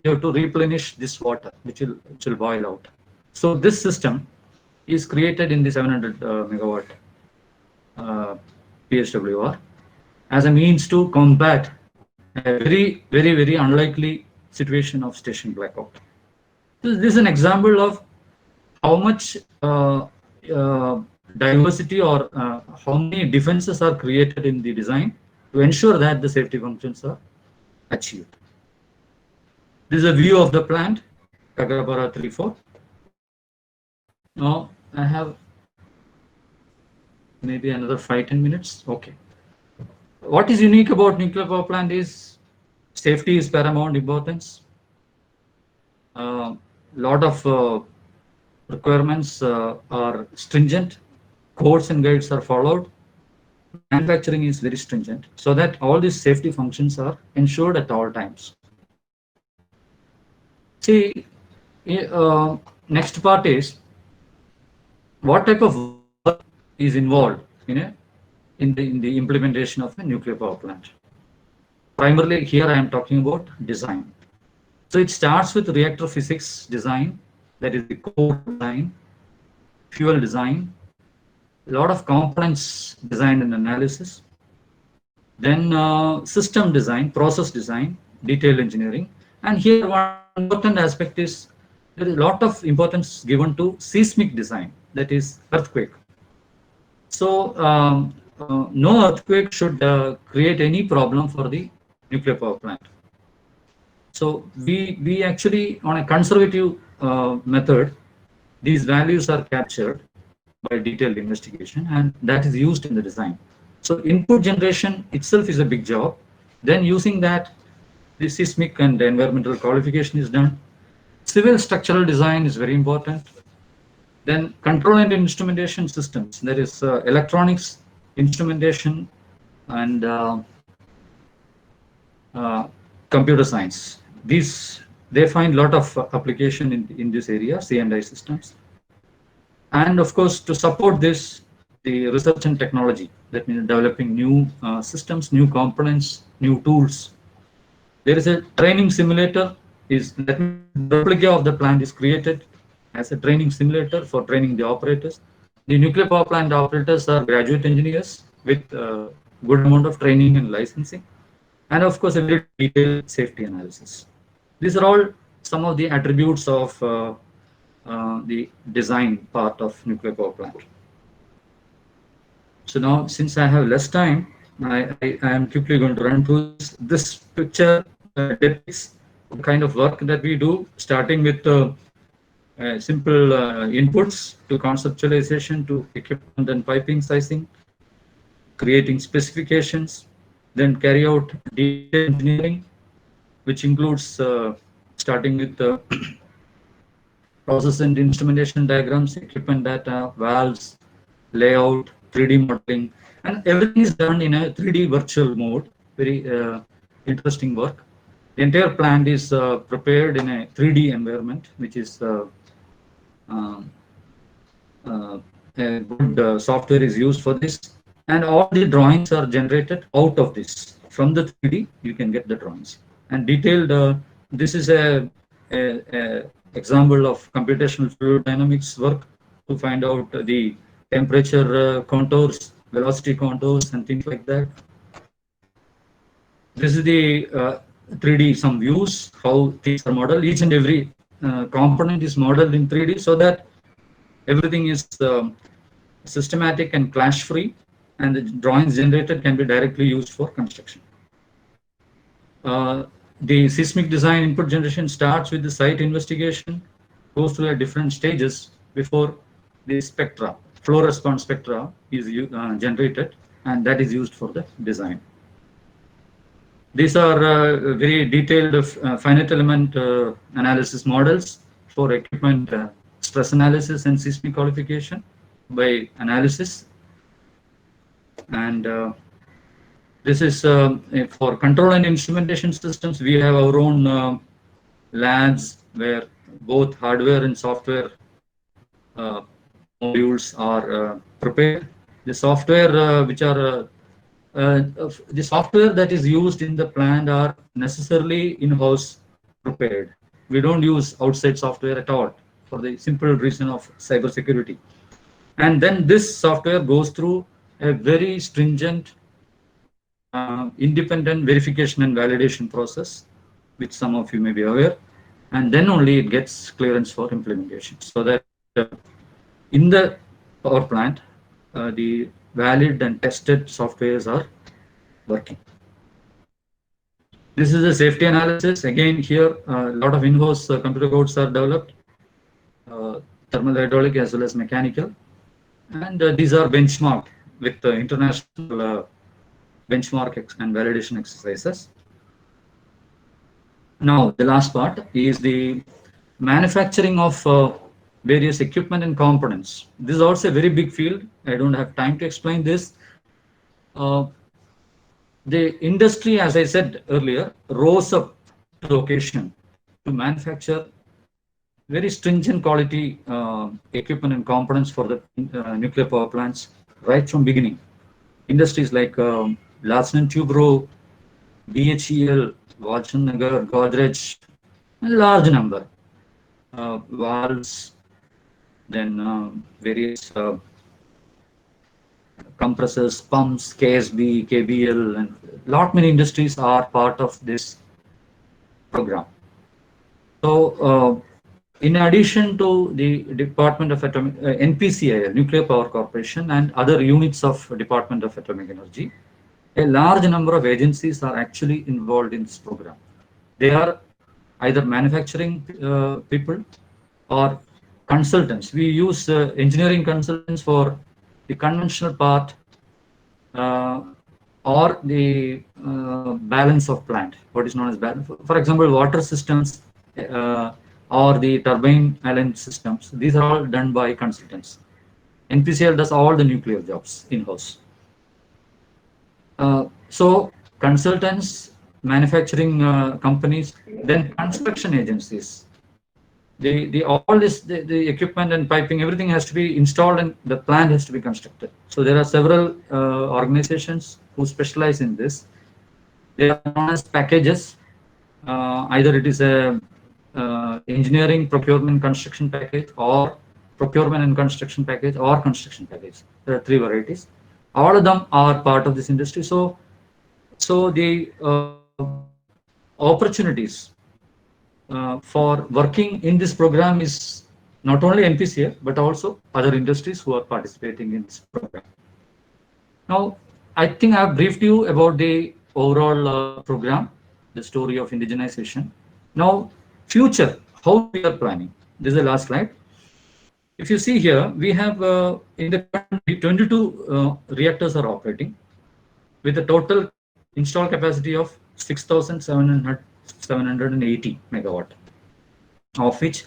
you have to replenish this water, which will boil out. So this system is created in the 700 megawatt PHWR as a means to combat a very unlikely situation of station blackout. This is an example of how much diversity or how many defenses are created in the design to ensure that the safety functions are achieved. This is a view of the plant, Kagrapara 3-4. Now I have maybe another 5-10 minutes. Okay. What is unique about nuclear power plant is safety is paramount importance. Lot of requirements are stringent, codes and guides are followed, manufacturing is very stringent, so that all these safety functions are ensured at all times. See, next part is what type of work is involved in the implementation of a nuclear power plant. Primarily here I am talking about design. So it starts with reactor physics design, that is the core design, fuel design, a lot of components design and analysis, then system design, process design, detailed engineering, and here one important aspect is there is a lot of importance given to seismic design, that is earthquake. So no earthquake should create any problem for the nuclear power plant. So we actually, on a conservative method, these values are captured by detailed investigation, and that is used in the design. So input generation itself is a big job. Then using that, the seismic and environmental qualification is done. Civil structural design is very important. Then control and instrumentation systems, there is electronics, instrumentation, and computer science. They find a lot of application in this area, C&I systems. And of course, to support this, the research and technology, that means developing new systems, new components, new tools. There is a training simulator, that means the replica of the plant is created as a training simulator for training the operators. The nuclear power plant operators are graduate engineers with good amount of training and licensing, and of course a very detailed safety analysis. These are all some of the attributes of the design part of nuclear power plant. So now, since I have less time, I am quickly going to run through this. This picture depicts the kind of work that we do, starting with simple inputs to conceptualization to equipment and piping sizing, creating specifications, then carry out detailed engineering, which includes starting with the process and instrumentation diagrams, equipment data, valves, layout, 3D modeling, and everything is done in a 3D virtual mode. Very interesting work. The entire plant is prepared in a 3D environment, which is a good software is used for this, and all the drawings are generated out of this. From the 3D, you can get the drawings. And detailed, this is a example of computational fluid dynamics work to find out the temperature contours, velocity contours, and things like that. This is the 3D, some views, how things are modeled. Each and every component is modeled in 3D so that everything is systematic and clash free, and the drawings generated can be directly used for construction. The seismic design input generation starts with the site investigation, goes through different stages before the spectra, flow response spectra is generated, and that is used for the design. These are very detailed finite element analysis models for equipment stress analysis and seismic qualification by analysis. And this is for control and instrumentation systems. We have our own labs where both hardware and software modules are prepared. The software the software that is used in the plant are necessarily in-house prepared. We don't use outside software at all for the simple reason of cybersecurity. And then this software goes through a very stringent independent verification and validation process, which some of you may be aware, and then only it gets clearance for implementation. So that in the power plant, the valid and tested softwares are working. This is a safety analysis. Again, here a lot of in-house computer codes are developed, thermal, hydraulic as well as mechanical, and these are benchmarked with international benchmark and validation exercises. Now, the last part is the manufacturing of various equipment and components. This is also a very big field. I don't have time to explain this. The industry, as I said earlier, rose up to the occasion to manufacture very stringent quality equipment and components for the nuclear power plants right from beginning. Industries like Larsen & Toubro, BHEL, Watson Nagar, Godrej, a large number. Valves, then various compressors, pumps, KSB, KBL, and lot many industries are part of this program. So, in addition to the Department of Atomic NPCIL, Nuclear Power Corporation, and other units of Department of Atomic Energy, a large number of agencies are actually involved in this program. They are either manufacturing people or consultants. We use engineering consultants for the conventional part or the balance of plant, what is known as balance. For example, water systems or the turbine island systems. These are all done by consultants. NPCIL does all the nuclear jobs in-house. So consultants, manufacturing companies, then construction agencies. All this, the equipment and piping, everything has to be installed and the plant has to be constructed. So there are several organizations who specialize in this. They are known as packages. Either it is a engineering, procurement, construction package, or procurement and construction package, or construction package. There are three varieties. All of them are part of this industry. So the opportunities for working in this program is not only NPCIL, but also other industries who are participating in this program. Now, I think I have briefed you about the overall program, the story of indigenization. Now, future, how we are planning. This is the last slide. If you see here, we have in the country 22 reactors are operating with a total installed capacity of 6,780 megawatt, of which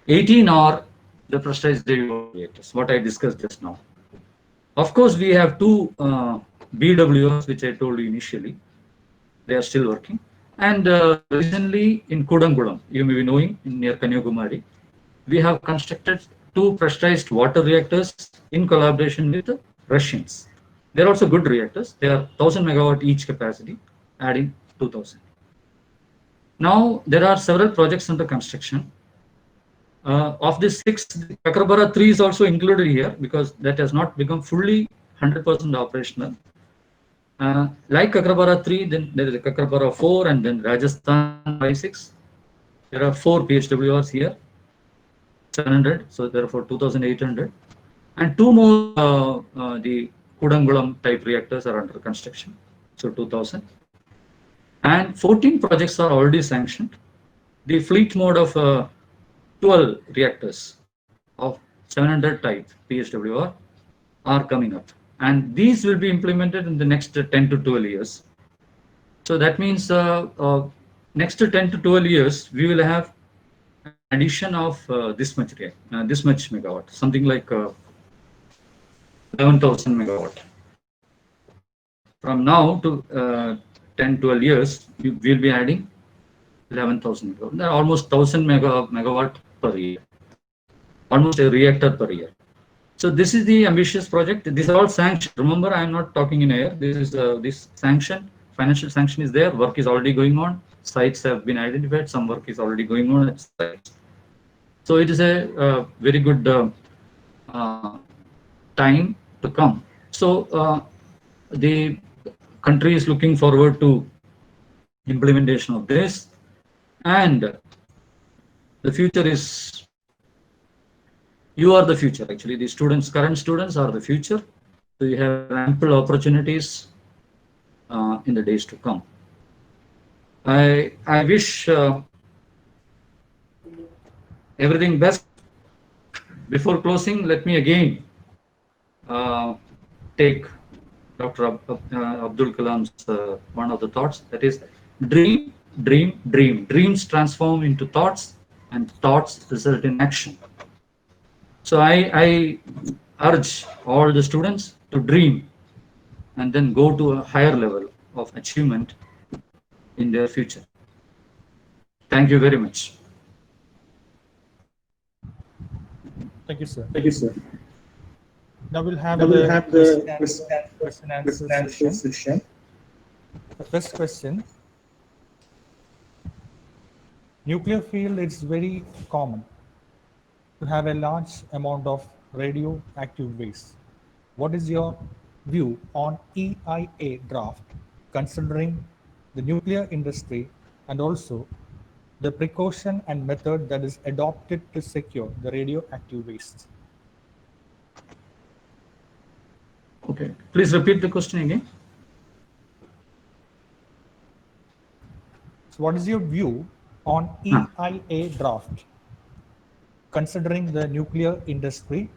18 are the pressurized derivative reactors, what I discussed just now. Of course, we have two BWRs, which I told you initially. They are still working. And recently in Kudankulam, you may be knowing, near Kanyakumari, we have constructed two pressurized water reactors in collaboration with the Russians. They're also good reactors. They are 1,000 megawatt each capacity, adding 2,000. Now, there are several projects under construction. Of the 6, Kakrabara 3 is also included here because that has not become fully 100% operational. Like Kakrabara 3, then there is a Kakrabara 4 and then Rajasthan 5-6. There are 4 PHWRs here, 700, so therefore 2,800. And 2 more the Kudankulam type reactors are under construction, so 2,000. And 14 projects are already sanctioned. The fleet mode of 12 reactors of 700 type PHWR are coming up. And these will be implemented in the next 10 to 12 years. So that means next 10 to 12 years, we will have addition of this much megawatt, something like 11,000 megawatt. From now to 10, 12 years, we'll be adding 11,000 megawatt. There are almost 1,000 megawatt per year, almost a reactor per year. So this is the ambitious project. These are all sanctioned. Remember, I am not talking in air. This is this sanction, financial sanction is there. Work is already going on. Sites have been identified. Some work is already going on at sites. So it is a very good uh, time to come. So the country is looking forward to implementation of this, and the future is, you are the future. Actually, the students, current students are the future. So you have ample opportunities in the days to come. I wish everything best. Before closing, let me again take Dr. Abdul Kalam's one of the thoughts, that is, dream, dream, dream. Dreams transform into thoughts, and thoughts result in action. So I urge all the students to dream and then go to a higher level of achievement in their future. Thank you very much. Thank you, sir. Thank you, sir. Now we'll have Now we'll the have the question and answer session. The first question. Nuclear field is very common to have a large amount of radioactive waste. What is your view on EIA draft, considering the nuclear industry and also the precaution and method that is adopted to secure the radioactive waste? Okay, please repeat the question again. So what is your view on EIA draft, considering the nuclear industry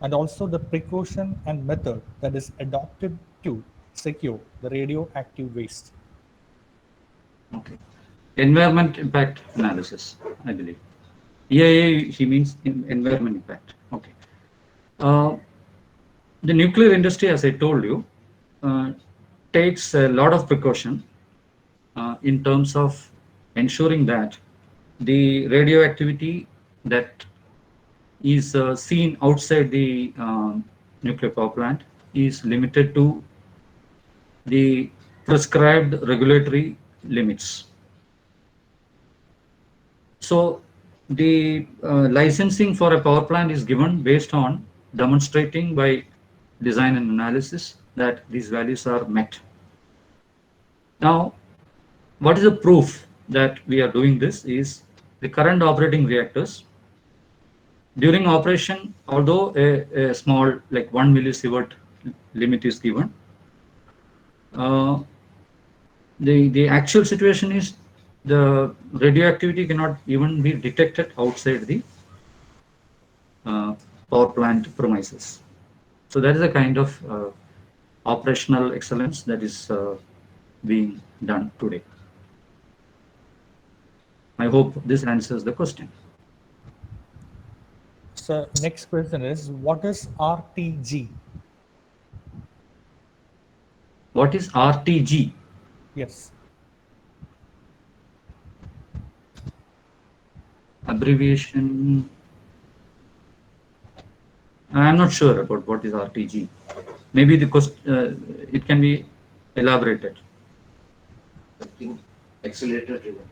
and also the precaution and method that is adopted to secure the radioactive waste? Okay. Environment impact analysis, I believe. EIA, he means environment impact. Okay. The nuclear industry, as I told you, takes a lot of precaution in terms of ensuring that the radioactivity that is seen outside the nuclear power plant is limited to the prescribed regulatory limits. So the licensing for a power plant is given based on demonstrating by design and analysis that these values are met. Now, what is the proof that we are doing this is the current operating reactors. During operation, although a small, like 1 millisievert limit is given, the actual situation is the radioactivity cannot even be detected outside the power plant premises. So that is a kind of operational excellence that is being done today. I hope this answers the question. So next question is, what is RTG? What is RTG? Yes. Abbreviation. I am not sure about what is RTG. Maybe it can be elaborated. Something accelerator driven.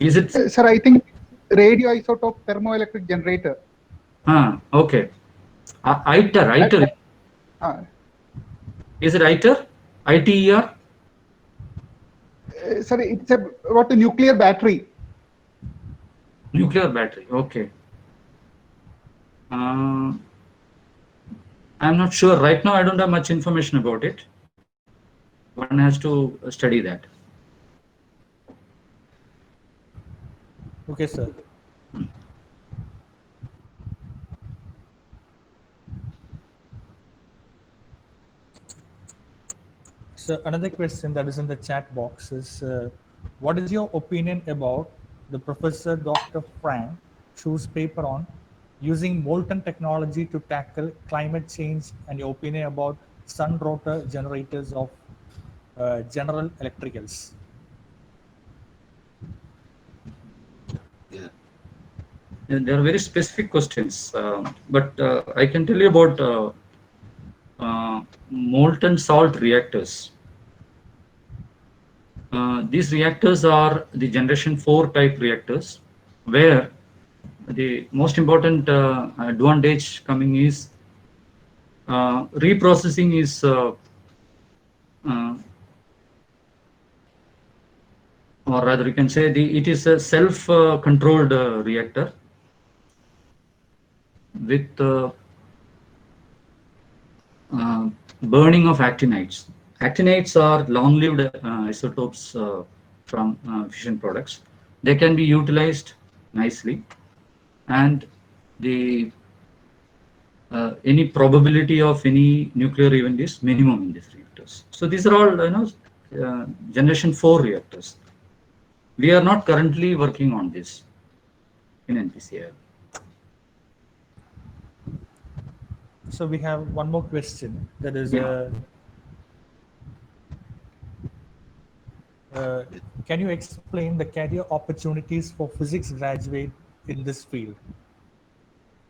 Is it? Sir, I think radioisotope thermoelectric generator. Okay. ITER. Is it ITER? ITER? Sir, it's about the nuclear battery. Nuclear battery. Okay. I'm not sure. Right now, I don't have much information about it. One has to study that. Okay, sir. So another question that is in the chat box is, What is your opinion about the Professor Dr. Frank Chu's paper on using molten technology to tackle climate change, and your opinion about sun rotor generators of General Electricals? Yeah. And they are very specific questions, but I can tell you about molten salt reactors. These reactors are the generation 4 type reactors, where the most important advantage coming is reprocessing is uh, or rather you can say it is a self controlled reactor with burning of actinides. Actinides are long-lived isotopes from fission products. They can be utilized nicely, and the any probability of any nuclear event is minimum in these reactors. So these are all generation 4 reactors. We are not currently working on this in NPCIL. So we have one more question. That is, Yeah. can you explain the career opportunities for physics graduate in this field?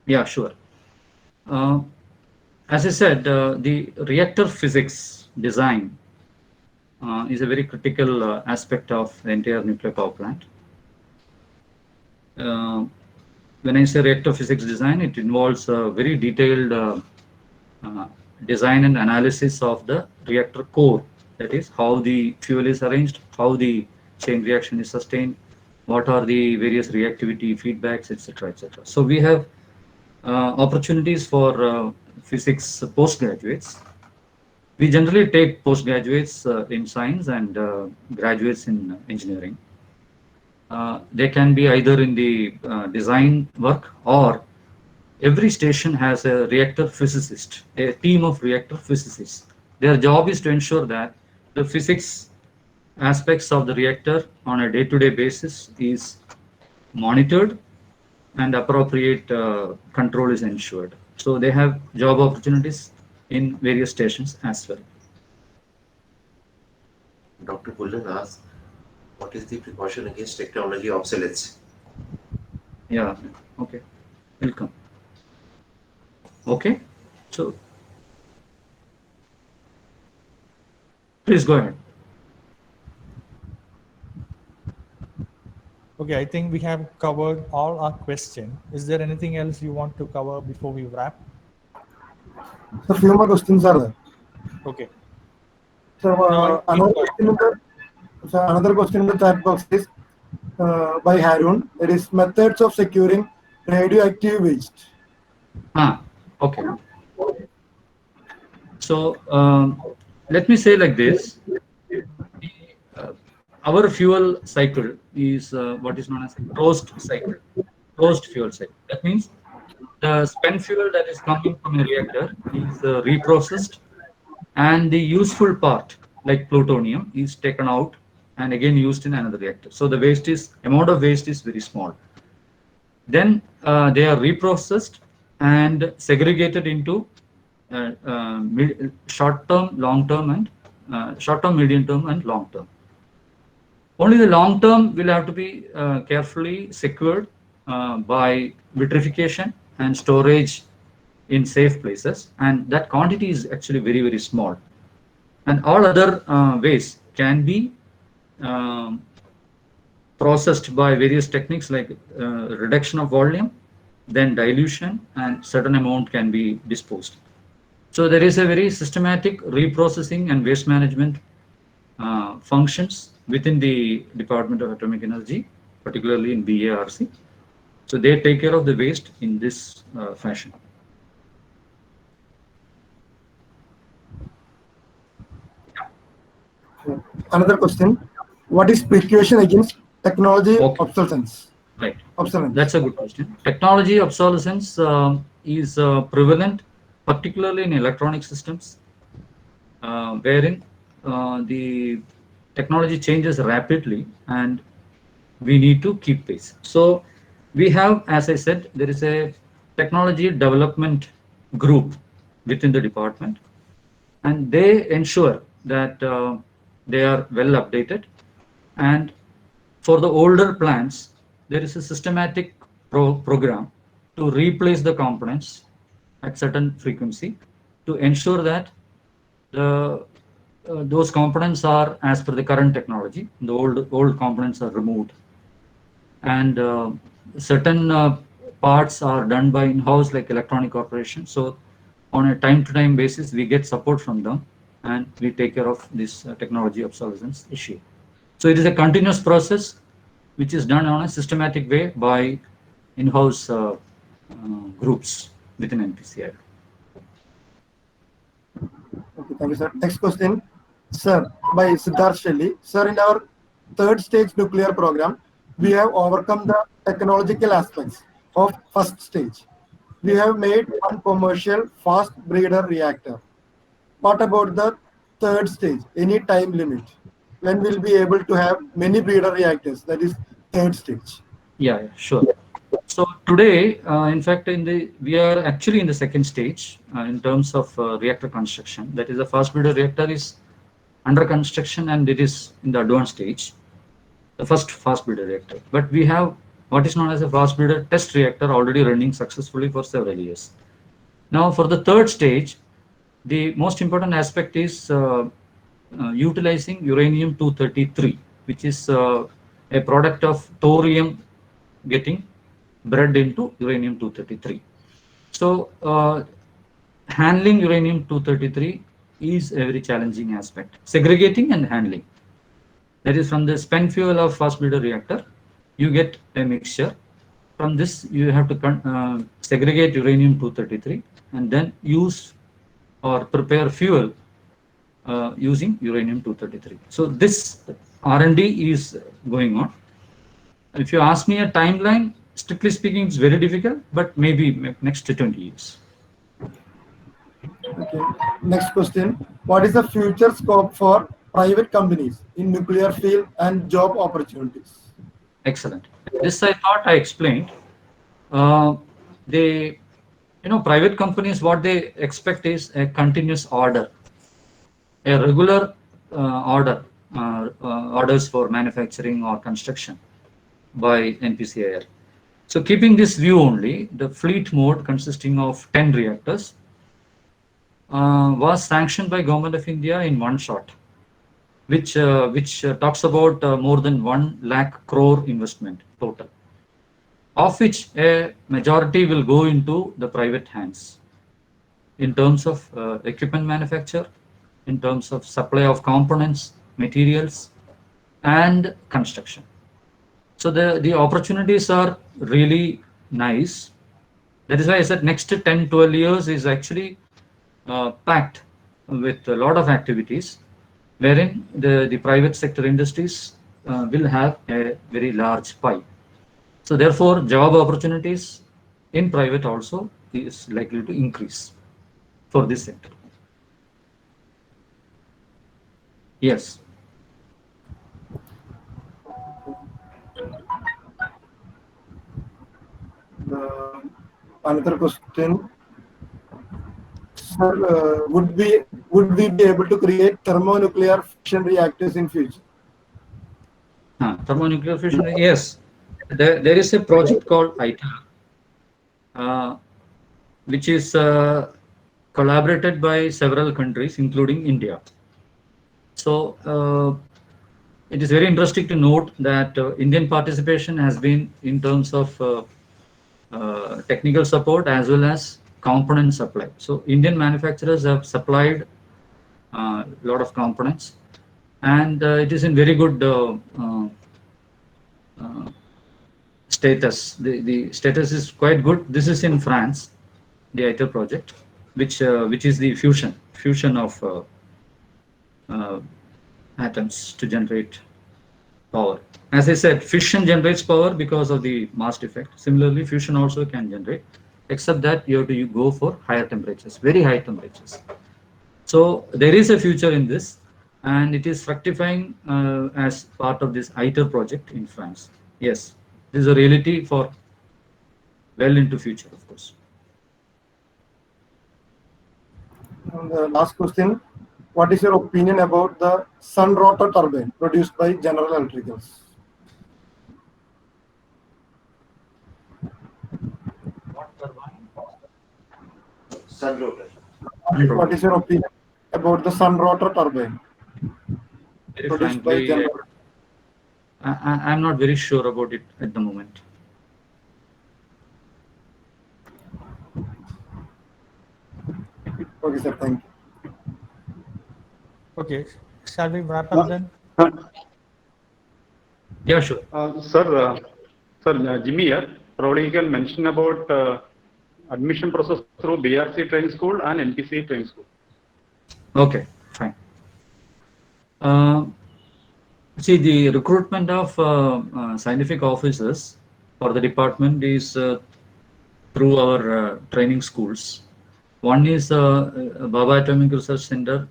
Yeah, sure. Uh, as I said, the reactor physics design is a very critical aspect of the entire nuclear power plant. Uh, when I say reactor physics design, it involves a very detailed uh, design and analysis of the reactor core. That is, how the fuel is arranged, how the chain reaction is sustained, what are the various reactivity feedbacks, etc., etc. So we have opportunities for physics postgraduates. We generally take postgraduates in science and graduates in engineering. They can be either in the design work, or every station has a reactor physicist, a team of reactor physicists. Their job is to ensure that the physics aspects of the reactor on a day-to-day basis is monitored and appropriate control is ensured. So they have job opportunities in various stations as well. Dr. Pullan asked, what is the precaution against technology obsolescence? Yeah, okay, welcome. Okay, so please go ahead. Okay, I think we have covered all our questions. Is there anything else you want to cover before we wrap? So few more questions are there. Okay. So No, another question in the chat box is by Harun. It is methods of securing radioactive waste. Okay. So let me say like this. Uh, our fuel cycle is what is known as a closed cycle, closed fuel cycle. That means the spent fuel that is coming from a reactor is reprocessed, and the useful part, like plutonium, is taken out and again used in another reactor. So the amount of waste is very small. Then they are reprocessed and segregated into short-term, long-term, and short-term, medium-term, and long-term. Only the long-term will have to be carefully secured by vitrification and storage in safe places, and that quantity is actually very, very small. And all other waste can be processed by various techniques like reduction of volume, then dilution, and certain amount can be disposed. So there is a very systematic reprocessing and waste management functions within the Department of Atomic Energy, particularly in BARC. So they take care of the waste in this fashion. Another question: what is precaution against technology Okay. obsolescence? Right. Obsolescence. That's a good question. Technology obsolescence is prevalent, particularly in electronic systems, wherein the technology changes rapidly and we need to keep pace. So we have, as I said, there is a technology development group within the department, and they ensure that they are well updated. And for the older plants, there is a systematic program to replace the components at certain frequency to ensure that the those components are as per the current technology. The old components are removed, and certain parts are done by in-house, like electronic operation. So on a time-to-time basis, we get support from them, and we take care of this technology obsolescence issue. So it is a continuous process which is done on a systematic way by in-house groups within NPCI. Okay, thank you, sir. Next question, sir, by Siddharth Shelly. Sir, in our third stage nuclear program, we have overcome the technological aspects of first stage. We have made one commercial fast breeder reactor. What about the third stage? Any time limit? When we'll be able to have many breeder reactors? That is third stage. Yeah, sure. So today, in fact, we are actually in the second stage in terms of reactor construction. That is, the fast breeder reactor is under construction and it is in the advanced stage, the first fast breeder reactor. But we have what is known as a fast breeder test reactor already running successfully for several years. Now, for the third stage, the most important aspect is utilizing uranium-233, which is a product of thorium getting bred into uranium-233. So handling uranium-233 is a very challenging aspect. Segregating and handling. That is, from the spent fuel of fast breeder reactor, you get a mixture. From this, you have to segregate uranium-233 and then use or prepare fuel using uranium-233. So this R&D is going on. If you ask me a timeline, strictly speaking, it's very difficult, but maybe next 20 years. Okay. Next question. What is the future scope for private companies in nuclear field and job opportunities? Excellent. This I thought I explained. Private companies, what they expect is a continuous order, a regular orders for manufacturing or construction by NPCIL. So keeping this view only, the fleet mode consisting of 10 reactors was sanctioned by Government of India in one shot, which talks about more than 1 lakh crore investment total, of which a majority will go into the private hands in terms of equipment manufacture, in terms of supply of components, materials, and construction. So the opportunities are really nice. That is why I said next 10, 12 years is actually packed with a lot of activities, wherein the private sector industries will have a very large pie. So therefore, job opportunities in private also is likely to increase for this sector. Yes. Another question. Sir, would we be able to create thermonuclear fission reactors in future? Thermonuclear fission, yes. There is a project called ITER, which is collaborated by several countries, including India. So it is very interesting to note that Indian participation has been in terms of technical support as well as component supply. So Indian manufacturers have supplied a lot of components, and it is in very good status. The status is quite good. This is in France, the ITER project, which is the fusion of atoms to generate power. As I said, fission generates power because of the mass effect. Similarly, fusion also can generate, except that you have to go for higher temperatures, very high temperatures. So there is a future in this, and it is fructifying as part of this ITER project in France. Yes, this is a reality for well into future, of course. And the last question, what is your opinion about the sun rotor turbine produced by General Electricals? Sun rotor. What is your opinion about the sun rotor turbine Very produced by frankly, General? I'm not very sure about it at the moment. Okay, sir. Thank you. Okay, shall we wrap up then? Yeah, sure. Sir, Jimmy here. Probably you can mention about admission process through BRC training school and NPC training school. Okay, fine. See, the recruitment of scientific officers for the department is through our training schools. One is Baba Atomic Research Center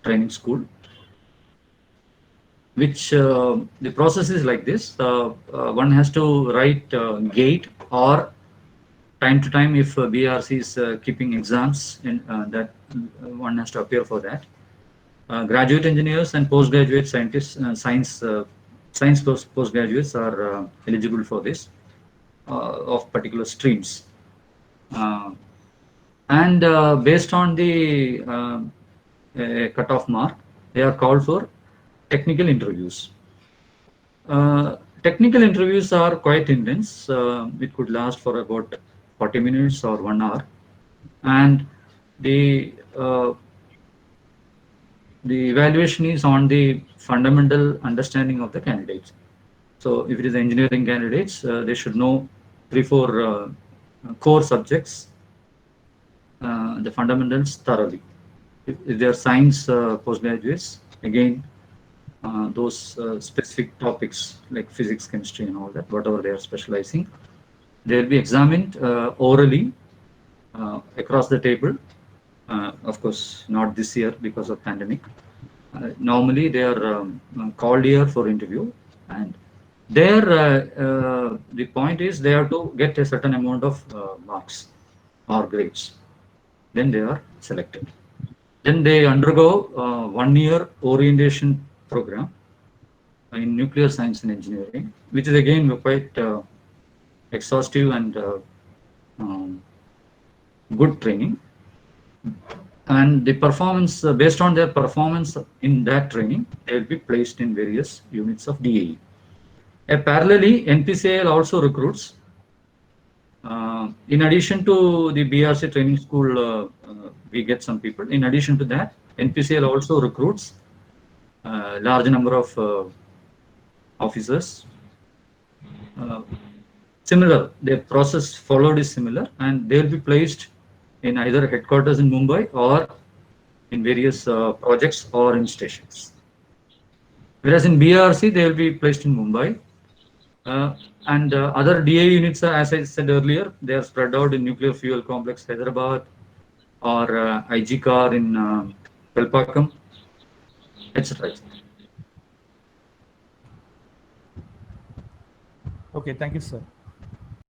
training school, which the process is like this. One has to write GATE, or time to time, if BRC is keeping exams, in, that one has to appear for that. Graduate engineers and postgraduate scientists, science postgraduates are eligible for this of particular streams. And based on the cutoff mark, they are called for technical interviews. Technical interviews are quite intense. It could last for about 40 minutes or 1 hour. And the evaluation is on the fundamental understanding of the candidates. So if it is engineering candidates, they should know 3-4 core subjects, the fundamentals thoroughly. If they are science postgraduates, again, those specific topics like physics, chemistry, and all that, whatever they are specializing, they will be examined orally across the table. Of course, not this year because of pandemic. Normally, they are called here for interview, and there the point is they have to get a certain amount of marks or grades. Then they are selected. Then they undergo 1-year orientation program in nuclear science and engineering, which is again quite exhaustive and good training. And the performance, based on their performance in that training, they will be placed in various units of DAE. Parallelly, NPCIL also recruits. In addition to the BRC training school, we get some people. In addition to that, NPCIL also recruits a large number of officers. Similar, the process followed is similar, and they will be placed in either headquarters in Mumbai or in various projects or in stations. Whereas in BRC, they will be placed in Mumbai. And other DA units, as I said earlier, they are spread out in Nuclear Fuel Complex, Hyderabad, or IGCAR in Velpakam, etc. Okay, thank you, sir.